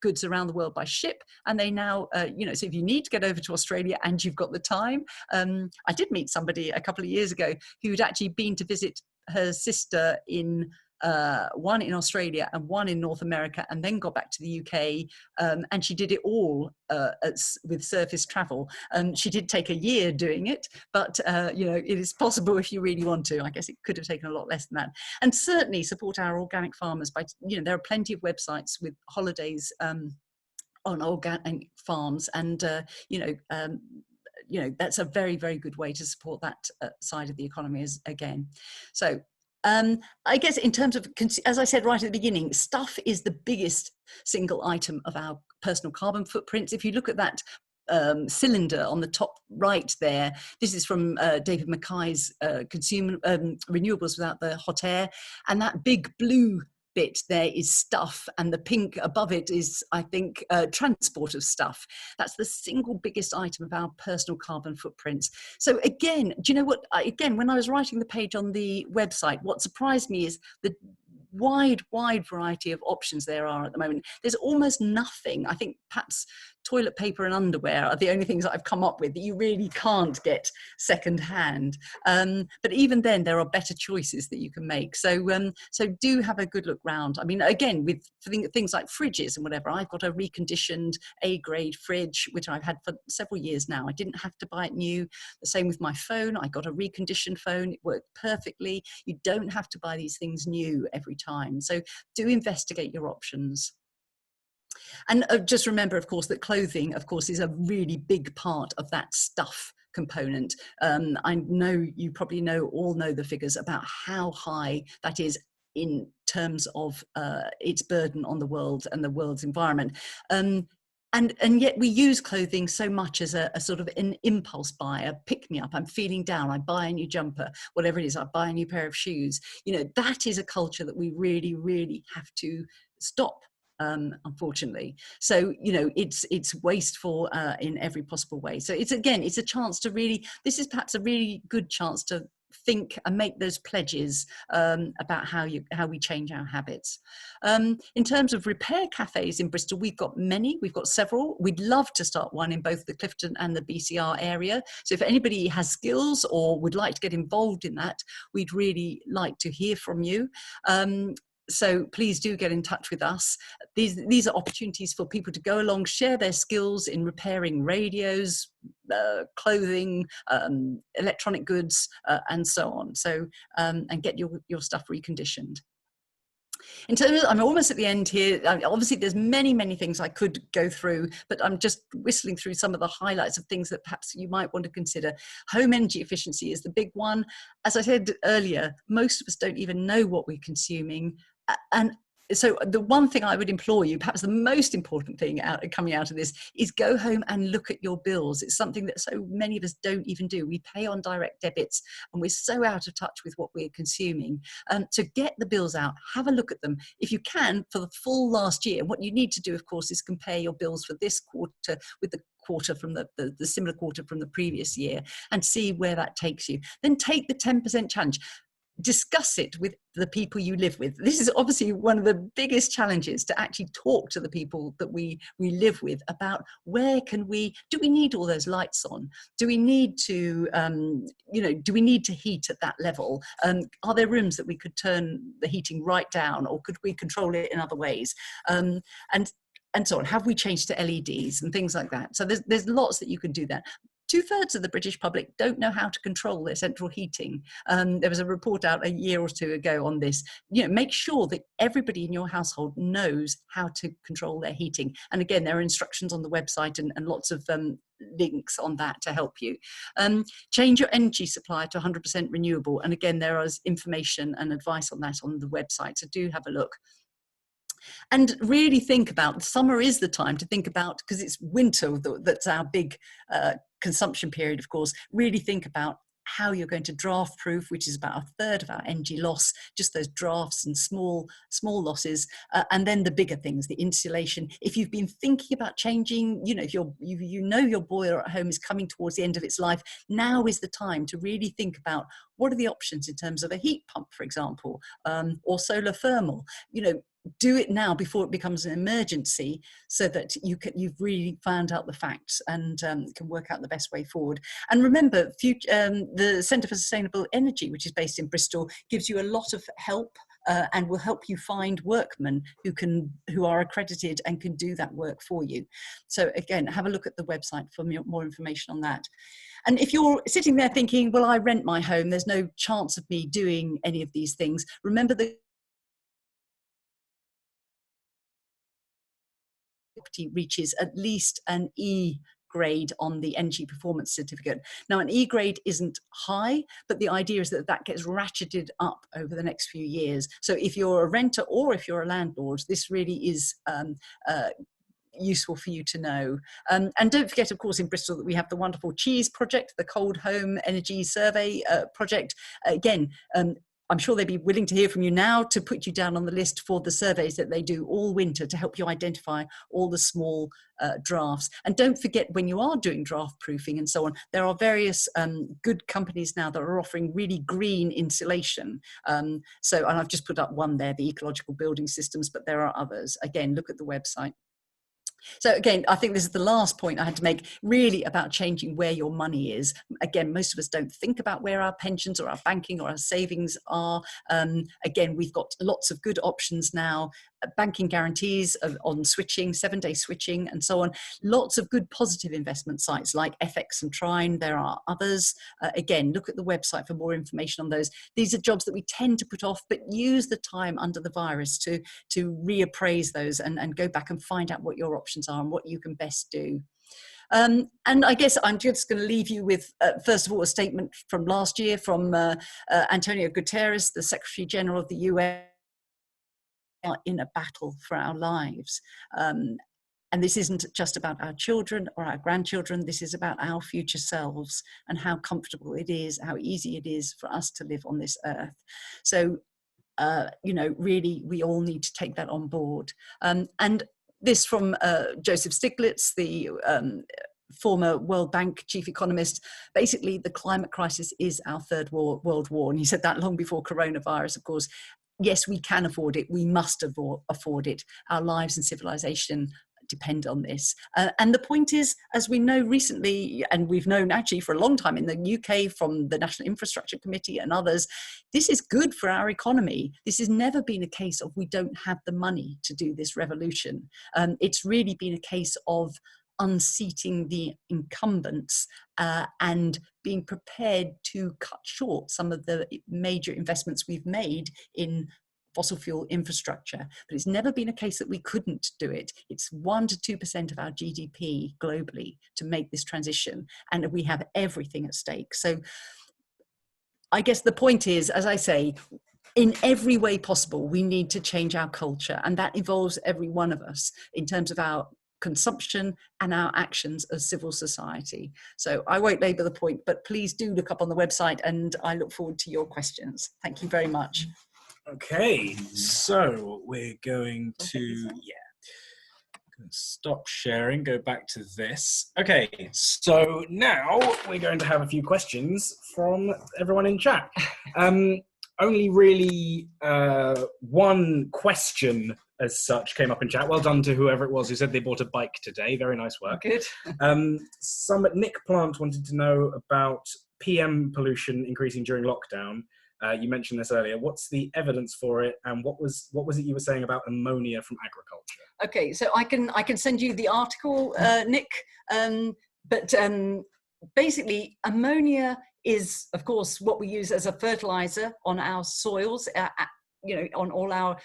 Speaker 2: goods around the world by ship, and they now, so if you need to get over to Australia and you've got the time, I did meet somebody a couple of years ago who'd actually been to visit her sister in one in Australia and one in North America, and then got back to the UK, and she did it all with surface travel. She did take a year doing it, but it is possible if you really want to. I guess it could have taken a lot less than that. And certainly support our organic farmers by, there are plenty of websites with holidays on organic farms, and that's a very, very good way to support that side of the economy again. So I guess in terms of, as I said right at the beginning, stuff is the biggest single item of our personal carbon footprints. If you look at that cylinder on the top right there, this is from David Mackay's Consumer Renewables Without the Hot Air, and that big blue bit there is stuff, and the pink above it is, I think, transport of stuff. That's the single biggest item of our personal carbon footprints. So again, do you know what, when I was writing the page on the website, what surprised me is the wide variety of options there are at the moment. There's almost nothing. I think perhaps toilet paper and underwear are the only things that I've come up with that you really can't get second hand. But even then, there are better choices that you can make. So do have a good look round. I mean, again, with things like fridges and whatever, I've got a reconditioned A-grade fridge, which I've had for several years now. I didn't have to buy it new. The same with my phone. I got a reconditioned phone. It worked perfectly. You don't have to buy these things new every time. So do investigate your options. And just remember, of course, that clothing, of course, is a really big part of that stuff component. I know you probably all know the figures about how high that is in terms of its burden on the world and the world's environment. And yet we use clothing so much as a sort of an impulse buy, a pick-me-up. I'm feeling down, I buy a new jumper, whatever it is, I buy a new pair of shoes. That is a culture that we really, really have to stop. Unfortunately. So, it's wasteful in every possible way. So it's a chance to really, this is perhaps a really good chance to think and make those pledges about how we change our habits. In terms of repair cafes in Bristol, we've got several. We'd love to start one in both the Clifton and the BCR area. So if anybody has skills or would like to get involved in that, we'd really like to hear from you. So please do get in touch with us. These are opportunities for people to go along, share their skills in repairing radios, clothing, electronic goods, and so on. So, and get your stuff reconditioned. In terms of, I'm almost at the end here. Obviously, there's many things I could go through, but I'm just whistling through some of the highlights of things that perhaps you might want to consider. Home energy efficiency is the big one. As I said earlier, most of us don't even know what we're consuming. And So the one thing I would implore you, perhaps the most important thing coming out of this, is go home and look at your bills. It's something that so many of us don't even do. We pay on direct debits and we're so out of touch with what we're consuming. So get the bills out, have a look at them. If you can, for the full last year, what you need to do, of course, is compare your bills for this quarter with the quarter from the similar quarter from the previous year and see where that takes you. Then take the 10% challenge. Discuss it with the people you live with. This is obviously one of the biggest challenges, to actually talk to the people that we live with about do we need all those lights on? Do we need to, do we need to heat at that level? Are there rooms that we could turn the heating right down, or could we control it in other ways? And so on. Have we changed to LEDs and things like that? So there's lots that you can do there. 2/3 of the British public don't know how to control their central heating. There was a report out a year or two ago on this. Make sure that everybody in your household knows how to control their heating. And again, there are instructions on the website and lots of links on that to help you. Change your energy supply to 100% renewable. And again, there is information and advice on that on the website. So do have a look. And really think about, summer is the time to think about, because it's winter that's our big consumption period, of course. Really think about how you're going to draft proof, which is about 1/3 of our energy loss, just those drafts and small losses. And then the bigger things, the insulation. If you've been thinking about changing, if your boiler at home is coming towards the end of its life, now is the time to really think about what are the options in terms of a heat pump, for example, or solar thermal. Do it now before it becomes an emergency, so that you've really found out the facts and can work out the best way forward. And remember, the Centre for Sustainable Energy, which is based in Bristol, gives you a lot of help and will help you find workmen who are accredited and can do that work for you. So again, have a look at the website for more information on that. And if you're sitting there thinking, well, I rent my home, there's no chance of me doing any of these things, remember the property reaches at least an E grade on the energy performance certificate. Now, an E grade isn't high, but the idea is that gets ratcheted up over the next few years. So if you're a renter or if you're a landlord, this really is useful for you to know. And don't forget, of course, in Bristol that we have the wonderful Cheese project, the Cold Home Energy Survey project. Again, I'm sure they'd be willing to hear from you now to put you down on the list for the surveys that they do all winter to help you identify all the small drafts. And don't forget, when you are doing draft proofing and so on, there are various good companies now that are offering really green insulation. And I've just put up one there, the Ecological Building Systems, but there are others. Again, look at the website. So again, I think this is the last point I had to make, really about changing where your money is. Again, most of us don't think about where our pensions or our banking or our savings are. Again, we've got lots of good options now. Banking guarantees on switching, 7-day switching and so on. Lots of good positive investment sites like FX and Trine. There are others. Again, look at the website for more information on those. These are jobs that we tend to put off, but use the time under the virus to reappraise those and go back and find out what your options are and what you can best do. And I guess I'm just going to leave you with, first of all, a statement from last year from Antonio Guterres, the Secretary General of the UN. Are in a battle for our lives. And this isn't just about our children or our grandchildren. This is about our future selves and how comfortable it is, how easy it is for us to live on this earth. So, really, we all need to take that on board. And this from Joseph Stiglitz, the former World Bank chief economist. Basically, the climate crisis is our third world war. And he said that long before coronavirus, of course. Yes, we can afford it. We must afford it. Our lives and civilization depend on this. And the point is, as we know recently, and we've known actually for a long time in the UK from the National Infrastructure Committee and others, this is good for our economy. This has never been a case of we don't have the money to do this revolution. It's really been a case of unseating the incumbents and being prepared to cut short some of the major investments we've made in fossil fuel infrastructure. But it's never been a case that we couldn't do it. It's 1 to 2% of our GDP globally to make this transition, and we have everything at stake. So I guess the point is, as I say, in every way possible, we need to change our culture, and that involves every one of us in terms of our consumption and our actions as civil society. So I won't labour the point, but please do look up on the website, and I look forward to your questions. Thank you very much.
Speaker 3: Okay, so we're going to, stop sharing, go back to this. Okay, so now we're going to have a few questions from everyone in chat. Only really one question as such came up in chat. Well done to whoever it was who said they bought a bike today. Very nice work.
Speaker 2: Good.
Speaker 3: Nick Plant wanted to know about PM pollution increasing during lockdown. You mentioned this earlier. What's the evidence for it, and what was it you were saying about ammonia from agriculture?
Speaker 2: Okay, so I can send you the article, Nick. But basically, ammonia is, of course, what we use as a fertilizer on our soils, on all our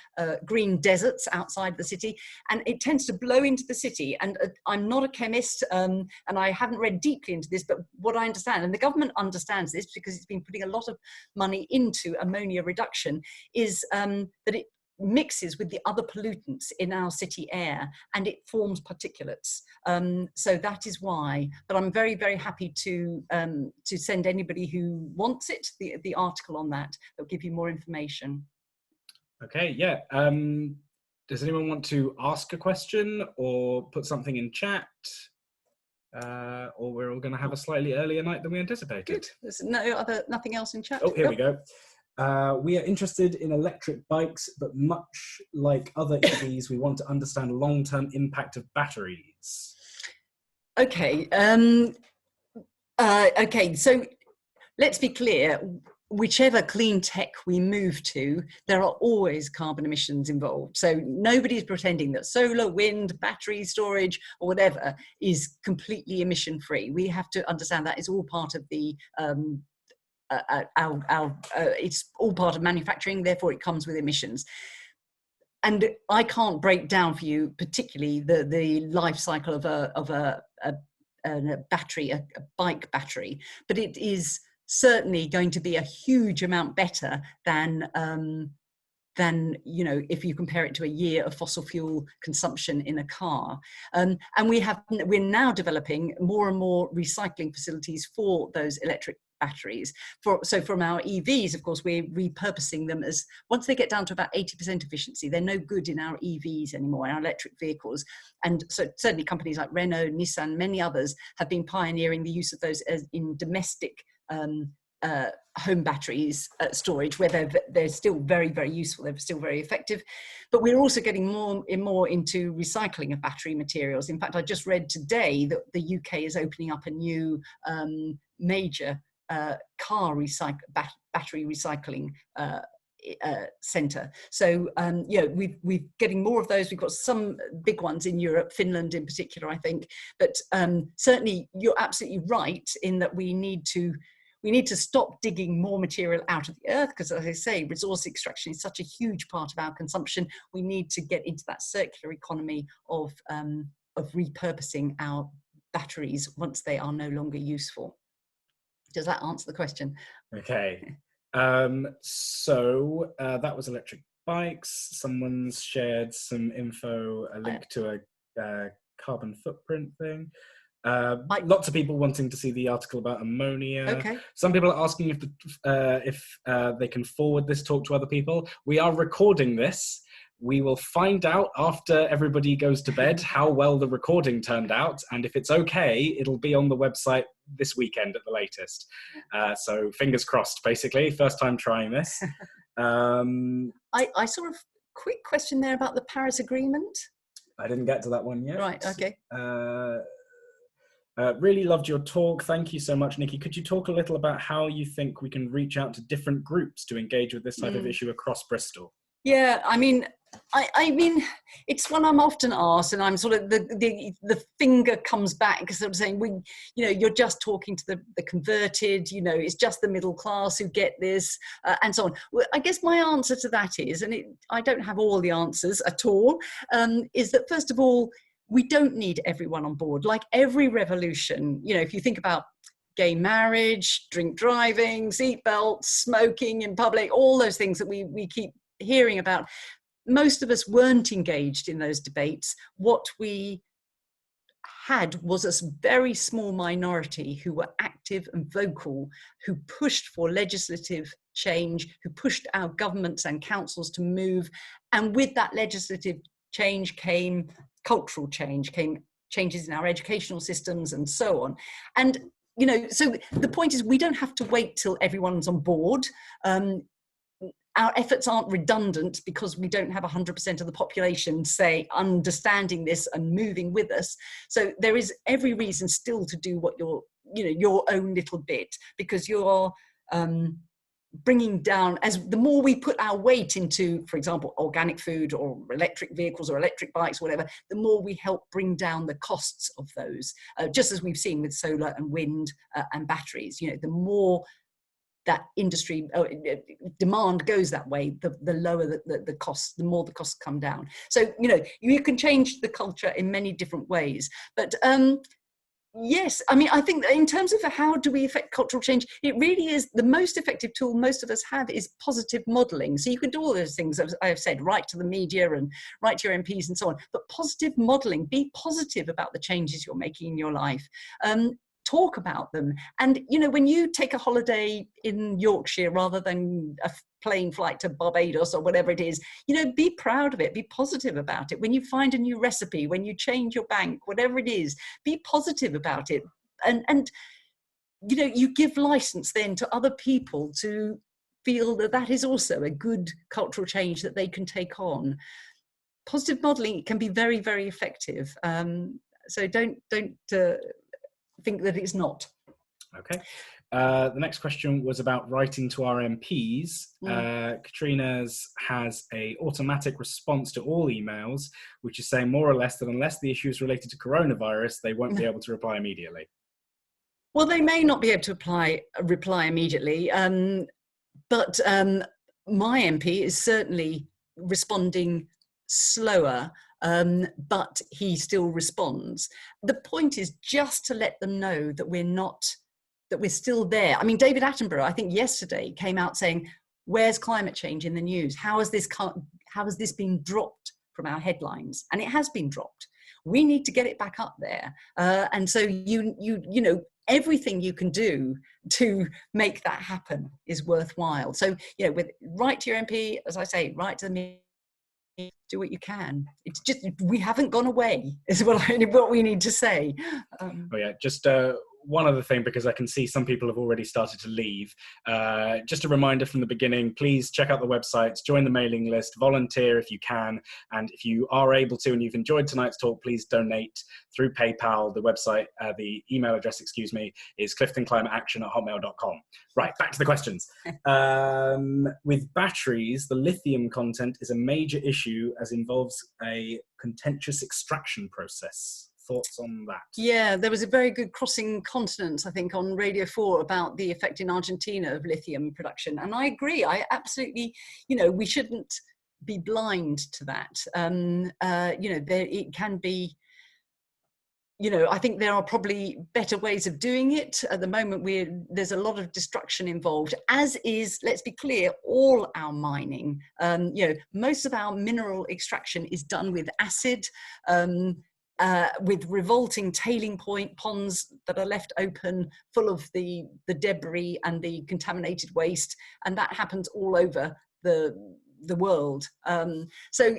Speaker 2: green deserts outside the city, and it tends to blow into the city. And I'm not a chemist, and I haven't read deeply into this, but what I understand, and the government understands this because it's been putting a lot of money into ammonia reduction, is that it mixes with the other pollutants in our city air and it forms particulates. So that is why. But I'm very, very happy to send anybody who wants it the article on that. That'll give you more information.
Speaker 3: Okay, yeah. Does anyone want to ask a question or put something in chat? Or we're all going to have a slightly earlier night than we anticipated.
Speaker 2: Good. There's nothing else in chat.
Speaker 3: Oh, here we go. We are interested in electric bikes, but much like other EVs, we want to understand long-term impact of batteries.
Speaker 2: Okay. Okay. So let's be clear. Whichever clean tech we move to, there are always carbon emissions involved. So nobody's pretending that solar, wind, battery storage, or whatever is completely emission free. We have to understand that is all part of the it's all part of manufacturing, therefore it comes with emissions. And I can't break down for you particularly the life cycle of a battery, a bike battery, but it is certainly going to be a huge amount better than if you compare it to a year of fossil fuel consumption in a car. And we're now developing more and more recycling facilities for those electric batteries. So from our EVs, of course, we're repurposing them as, once they get down to about 80% efficiency, they're no good in our EVs anymore, our electric vehicles. And so certainly companies like Renault, Nissan, many others have been pioneering the use of those in domestic home batteries storage, where they're still very, very useful, they're still very effective. But we're also getting more and more into recycling of battery materials. In fact, I just read today that the UK is opening up a new major car battery recycling centre. So we're getting more of those. We've got some big ones in Europe, Finland in particular, I think. But certainly you're absolutely right in that we need to stop digging more material out of the earth, because, as I say, resource extraction is such a huge part of our consumption. We need to get into that circular economy of repurposing our batteries once they are no longer useful. Does that answer the question?
Speaker 3: Okay. So that was electric bikes. Someone's shared some info, a link to a carbon footprint thing. Lots of people wanting to see the article about ammonia.
Speaker 2: Okay.
Speaker 3: Some people are asking if they can forward this talk to other people. We are recording this. We will find out after everybody goes to bed how well the recording turned out, and if it's okay, it'll be on the website this weekend at the latest. So fingers crossed, basically. First time trying this.
Speaker 2: I saw a quick question there about the Paris Agreement.
Speaker 3: I didn't get to that one yet.
Speaker 2: Right, okay.
Speaker 3: Really loved your talk. Thank you so much, Nikki. Could you talk a little about how you think we can reach out to different groups to engage with this type of issue across Bristol? Yeah,
Speaker 2: I mean, it's one I'm often asked, and I'm sort of the finger comes back because I'm saying, you're just talking to the converted, it's just the middle class who get this, and so on. Well, I guess my answer to that is, and I don't have all the answers at all, is that first of all, we don't need everyone on board. Like every revolution, if you think about gay marriage, drink driving, seatbelts, smoking in public, all those things that we keep hearing about. Most of us weren't engaged in those debates. What we had was a very small minority who were active and vocal, who pushed for legislative change, who pushed our governments and councils to move. And with that legislative change came cultural change, came changes in our educational systems and so on. And, you know, so the point is we don't have to wait till everyone's on board. Our efforts aren't redundant because we don't have 100% of the population, say, understanding this and moving with us. So there is every reason still to do what your own little bit, because you're bringing down, as the more we put our weight into, for example, organic food or electric vehicles or electric bikes, whatever, the more we help bring down the costs of those, just as we've seen with solar and wind and batteries. You know, the more that industry demand goes that way, the lower the costs, the more the costs come down. So, you know, you can change the culture in many different ways. But yes, I mean, I think that in terms of how do we affect cultural change, it really is the most effective tool most of us have is positive modelling. So you can do all those things, as I have said, write to the media and write to your MPs and so on. But positive modelling, be positive about the changes you're making in your life. Talk about them. And, you know, when you take a holiday in Yorkshire rather than a plane flight to Barbados or whatever it is, you know, be proud of it, be positive about it. When you find a new recipe, when you change your bank, whatever it is, be positive about it. And you know, you give license then to other people to feel that that is also a good cultural change that they can take on. Positive modelling can be very, very effective. So don't think that it's not.
Speaker 3: Okay. The next question was about writing to our MPs. Katrina's has a automatic response to all emails, which is saying more or less that unless the issue is related to coronavirus, they won't be able to reply immediately.
Speaker 2: Well, they may not be able to reply immediately, but my MP is certainly responding slower, but he still responds. The point is just to let them know that we're still there. I mean, David Attenborough, I think yesterday, came out saying, where's climate change in the news? How has this been dropped from our headlines? And it has been dropped. We need to get it back up there. And so you know, everything you can do to make that happen is worthwhile. So, you know, write to your MP, as I say, write to the do what you can. It's just, we haven't gone away, is what we need to say.
Speaker 3: Oh yeah, just one other thing, because I can see some people have already started to leave. Just a reminder from the beginning, please check out the websites, join the mailing list, volunteer if you can, and if you are able to and you've enjoyed tonight's talk, please donate through PayPal. The website, the email address, excuse me, is cliftonclimateaction@hotmail.com. Right, back to the questions. With batteries, the lithium content is a major issue as involves a contentious extraction process. Thoughts on that?
Speaker 2: Yeah, there was a very good Crossing Continents, I think, on Radio 4 about the effect in Argentina of lithium production. And I agree, I absolutely, you know, we shouldn't be blind to that. You know, it can be, you know, I think there are probably better ways of doing it. At the moment, there's a lot of destruction involved, as is, let's be clear, all our mining. You know, most of our mineral extraction is done with acid, with revolting tailing ponds that are left open, full of the debris and the contaminated waste, and that happens all over the world. So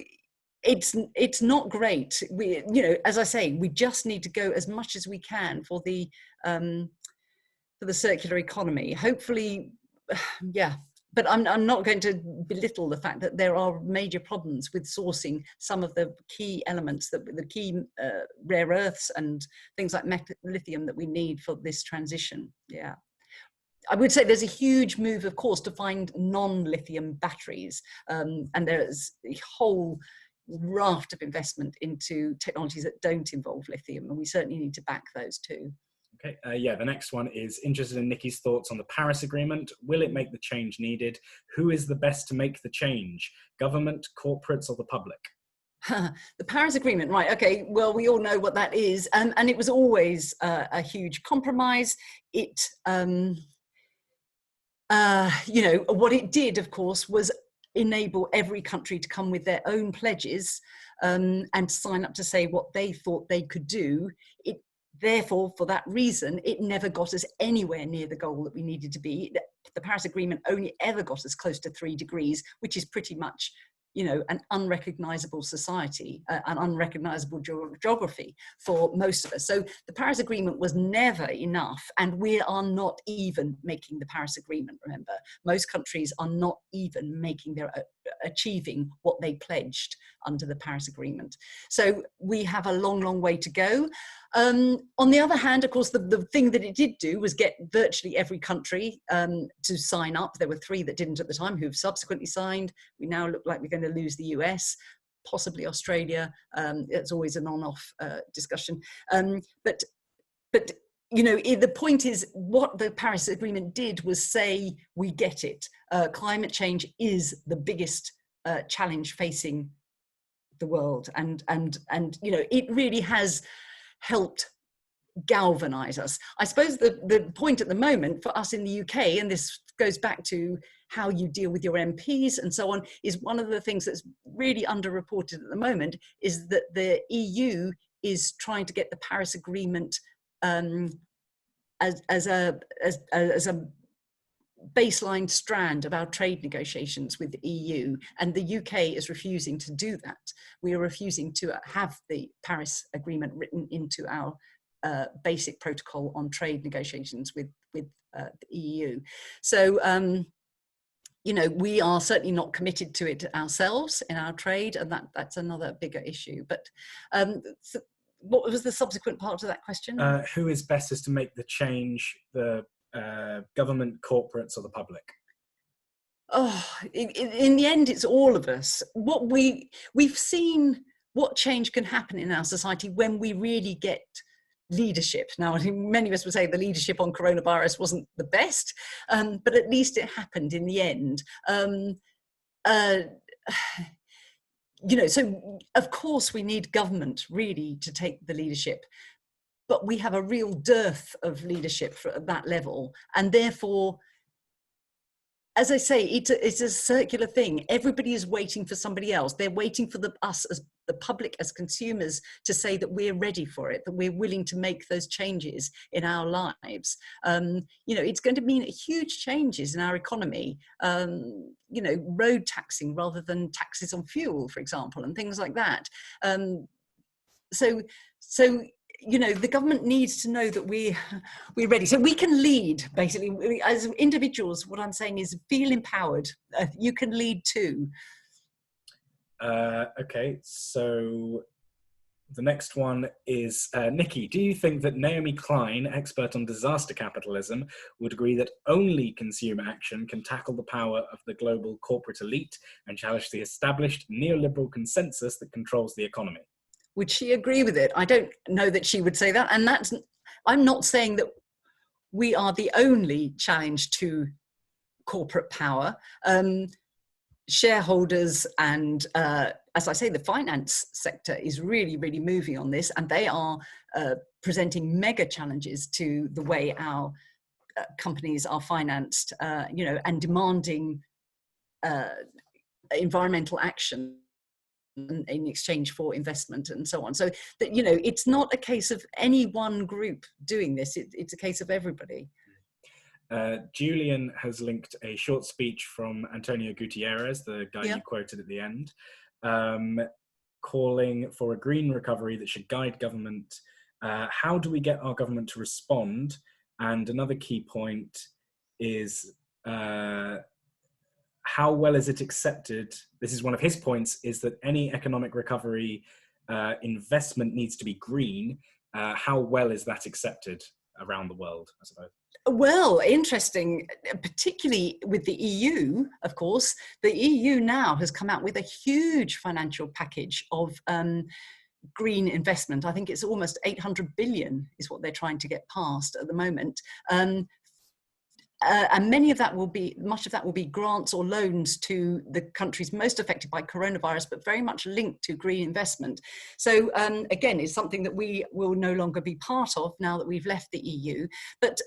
Speaker 2: it's not great. We, you know, as I say, we just need to go as much as we can for the circular economy. Hopefully, yeah. But I'm not going to belittle the fact that there are major problems with sourcing some of the key elements, the key rare earths and things like lithium that we need for this transition. Yeah. I would say there's a huge move, of course, to find non-lithium batteries. And there's a whole raft of investment into technologies that don't involve lithium. And we certainly need to back those too.
Speaker 3: Okay, yeah, the next one is interested in Nikki's thoughts on the Paris Agreement. Will it make the change needed? Who is the best to make the change? Government, corporates, or the public?
Speaker 2: The Paris Agreement, right? Okay, well, we all know what that is, and it was always a huge compromise. It, you know, what it did, of course, was enable every country to come with their own pledges and sign up to say what they thought they could do. It, therefore, for that reason, it never got us anywhere near the goal that we needed to be. The Paris Agreement only ever got us close to 3 degrees, which is pretty much, you know, an unrecognizable society, an unrecognizable geography for most of us. So the Paris Agreement was never enough, and we are not even making the Paris Agreement, remember. Most countries are not even making their, achieving what they pledged under the Paris Agreement. So we have a long, long way to go. On the other hand, of course, the thing that it did do was get virtually every country to sign up. There were 3 that didn't at the time, who've subsequently signed. We now look like we're going to lose the US, possibly Australia. It's always an on-off discussion. But you know, the point is, what the Paris Agreement did was say, we get it. Climate change is the biggest challenge facing the world, and you know, it really has helped galvanize us. I suppose the point at the moment for us in the UK, and this goes back to how you deal with your MPs and so on, is one of the things that's really underreported at the moment is that the EU is trying to get the Paris Agreement as a baseline strand of our trade negotiations with the EU, and the UK is refusing to do that. We are refusing to have the Paris Agreement written into our basic protocol on trade negotiations with the EU. So you know, we are certainly not committed to it ourselves in our trade, and that's another bigger issue. But so what was the subsequent part of that question?
Speaker 3: Who is best to make the change, the government, corporates, or the public?
Speaker 2: Oh, in the end, it's all of us. What we've seen what change can happen in our society when we really get leadership. Now, I think many of us would say the leadership on coronavirus wasn't the best, but at least it happened in the end. You know, so of course we need government really to take the leadership, but we have a real dearth of leadership at that level, and therefore, as I say, it's a circular thing. Everybody is waiting for somebody else. They're waiting for us as the public, as consumers, to say that we're ready for it, that we're willing to make those changes in our lives. You know, it's going to mean huge changes in our economy. You know, road taxing rather than taxes on fuel, for example, and things like that. So you know, the government needs to know that we're ready. So we can lead, basically. As individuals, what I'm saying is feel empowered. You can lead too.
Speaker 3: Okay, so the next one is, Nikki, do you think that Naomi Klein, expert on disaster capitalism, would agree that only consumer action can tackle the power of the global corporate elite and challenge the established neoliberal consensus that controls the economy?
Speaker 2: Would she agree with it? I don't know that she would say that. And I'm not saying that we are the only challenge to corporate power. Shareholders and, as I say, the finance sector is really, really moving on this, and they are presenting mega challenges to the way our companies are financed, you know, and demanding environmental action in exchange for investment and so on. So that, you know, it's not a case of any one group doing this, it's a case of everybody.
Speaker 3: Julian has linked a short speech from Antonio Gutierrez, the guy you quoted at the end, calling for a green recovery that should guide government. How do we get our government to respond? And another key point is how well is it accepted? This is one of his points, is that any economic recovery investment needs to be green. How well is that accepted around the world, I suppose?
Speaker 2: Well, interesting, particularly with the EU, of course. The EU now has come out with a huge financial package of green investment. I think it's almost 800 billion is what they're trying to get passed at the moment. and much of that will be grants or loans to the countries most affected by coronavirus, but very much linked to green investment. So again, it's something that we will no longer be part of now that we've left the EU. But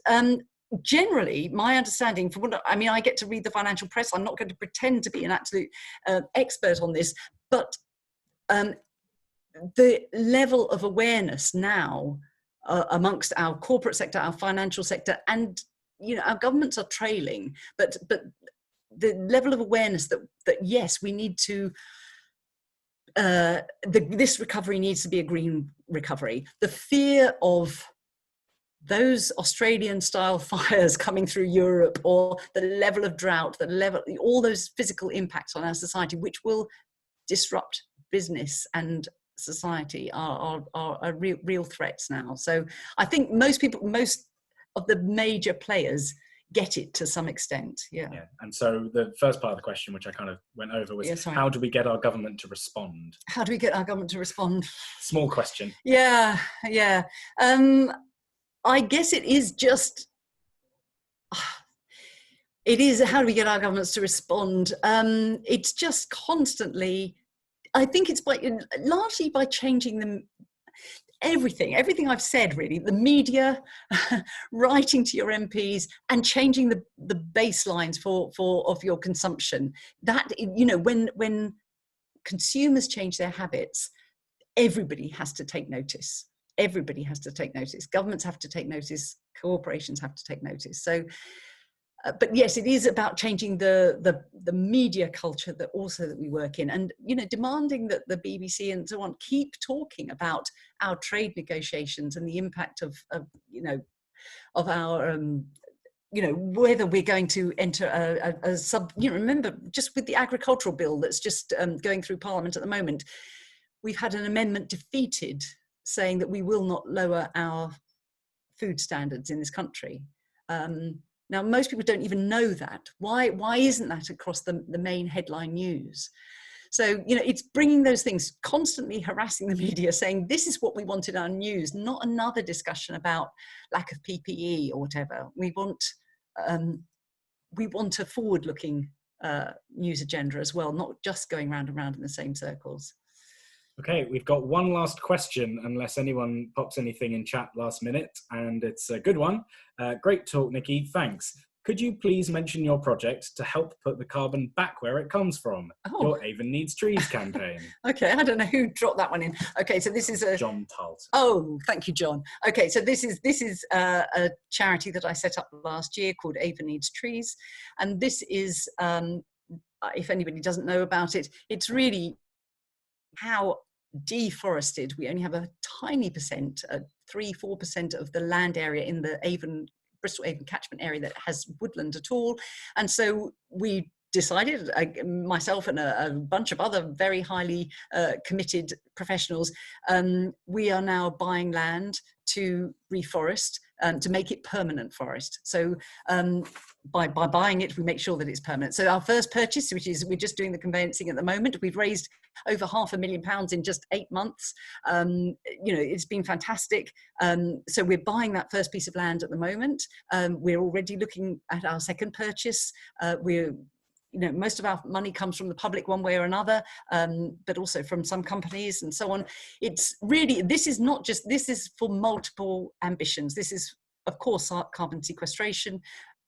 Speaker 2: generally, my understanding, from what I mean, I get to read the financial press. I'm not going to pretend to be an absolute expert on this, but the level of awareness now amongst our corporate sector, our financial sector, and our governments are trailing, but the level of awareness that yes, we need to, this recovery needs to be a green recovery. The fear of those Australian-style fires coming through Europe, or the level of drought, all those physical impacts on our society, which will disrupt business and society, are real threats now. So I think most of the major players get it to some extent. Yeah.
Speaker 3: And so the first part of the question, which I kind of went over, was how do we get our government to respond?
Speaker 2: How do we get our government to respond?
Speaker 3: Small question.
Speaker 2: Yeah. I guess it is just, how do we get our governments to respond? It's just constantly, I think it's largely by changing them. Everything I've said, really, the media, writing to your MPs, and changing the baselines of your consumption. That, when consumers change their habits, everybody has to take notice. Everybody has to take notice. Governments have to take notice. Corporations have to take notice. So, but yes, it is about changing the media culture that we work in, and demanding that the BBC and so on keep talking about our trade negotiations and the impact of our whether we're going to enter a sub. Remember, just with the agricultural bill that's just going through Parliament at the moment, we've had an amendment defeated saying that we will not lower our food standards in this country. Now, most people don't even know that. Why isn't that across the main headline news? So, it's bringing those things, constantly harassing the media, saying this is what we want in our news, not another discussion about lack of PPE or whatever. We want a forward-looking news agenda as well, not just going round and round in the same circles.
Speaker 3: Okay, we've got one last question, unless anyone pops anything in chat last minute, and it's a good one. Great talk, Nikki, thanks. Could you please mention your project to help put the carbon back where it comes from? Your Avon Needs Trees campaign.
Speaker 2: Okay, I don't know who dropped that one in. Okay, so this is
Speaker 3: John Talt.
Speaker 2: Oh, thank you, John. Okay, so this is a charity that I set up last year called Avon Needs Trees, and this is, if anybody doesn't know about it, it's really how deforested. We only have a tiny percent, 3-4% of the land area in the Bristol Avon catchment area that has woodland at all. And so we decided, myself and a bunch of other very highly committed professionals, we are now buying land to reforest, to make it permanent forest. So by buying it, we make sure that it's permanent. So our first purchase, which is, we're just doing the conveyancing at the moment, we've raised over £500,000 in just 8 months. It's been fantastic. So we're buying that first piece of land at the moment. We're already looking at our second purchase. Most of our money comes from the public one way or another, but also from some companies and so on. It's really, this is for multiple ambitions. This is, of course, our carbon sequestration,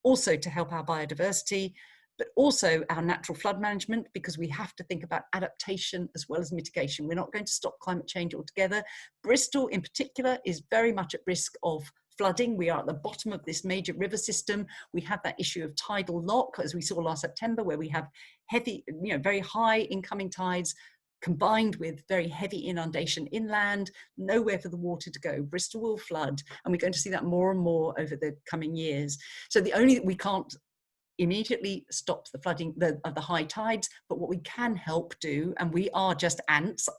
Speaker 2: also to help our biodiversity, but also our natural flood management, because we have to think about adaptation as well as mitigation. We're not going to stop climate change altogether. Bristol in particular is very much at risk of flooding. We are at the bottom of this major river system. We have that issue of tidal lock, as we saw last September, where we have heavy, very high incoming tides combined with very heavy inundation inland, nowhere for the water to go. Bristol will flood, and we're going to see that more and more over the coming years. So we can't immediately stop the flooding of the high tides, but what we can help do, and we are just ants,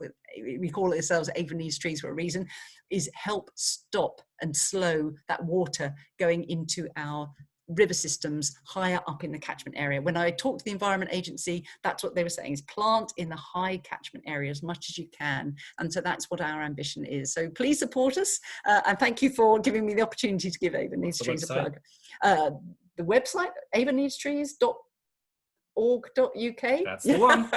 Speaker 2: we call ourselves Avon Needs Trees for a reason, is help stop and slow that water going into our river systems higher up in the catchment area. When I talked to the Environment Agency, that's what they were saying, is plant in the high catchment area as much as you can. And so that's what our ambition is. So please support us, and thank you for giving me the opportunity to give Avon Needs Trees a plug. the website, avonneedstrees.org.uk.
Speaker 3: That's the one.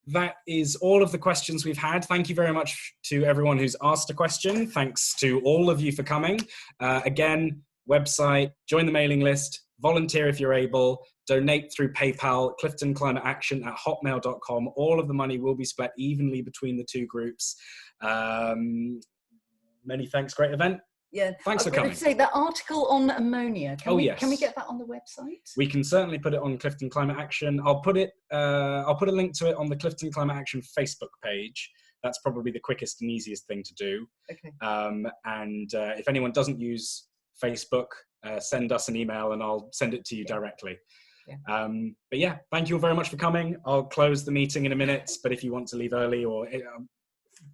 Speaker 3: That is all of the questions we've had. Thank you very much to everyone who's asked a question. Thanks to all of you for coming. Again, website, join the mailing list, volunteer if you're able, donate through PayPal, Clifton Climate Action at hotmail.com. All of the money will be split evenly between the two groups. Many thanks, great event.
Speaker 2: Yeah,
Speaker 3: thanks for
Speaker 2: coming.
Speaker 3: coming.
Speaker 2: Say that article on ammonia.
Speaker 3: Yes.
Speaker 2: Can we get that on the website?
Speaker 3: We can certainly put it on Clifton Climate Action. I'll put a link to it on the Clifton Climate Action Facebook page. That's probably the quickest and easiest thing to do.
Speaker 2: Okay.
Speaker 3: If anyone doesn't use Facebook, send us an email and I'll send it to you directly.
Speaker 2: Yeah.
Speaker 3: But yeah, thank you all very much for coming. I'll close the meeting in a minute, but if you want to leave early or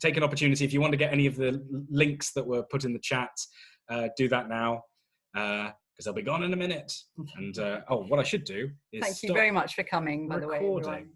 Speaker 3: take an opportunity, if you want to get any of the links that were put in the chat, do that now, because they'll be gone in a minute. And what I should do is
Speaker 2: thank you very much for coming, by the way, everyone.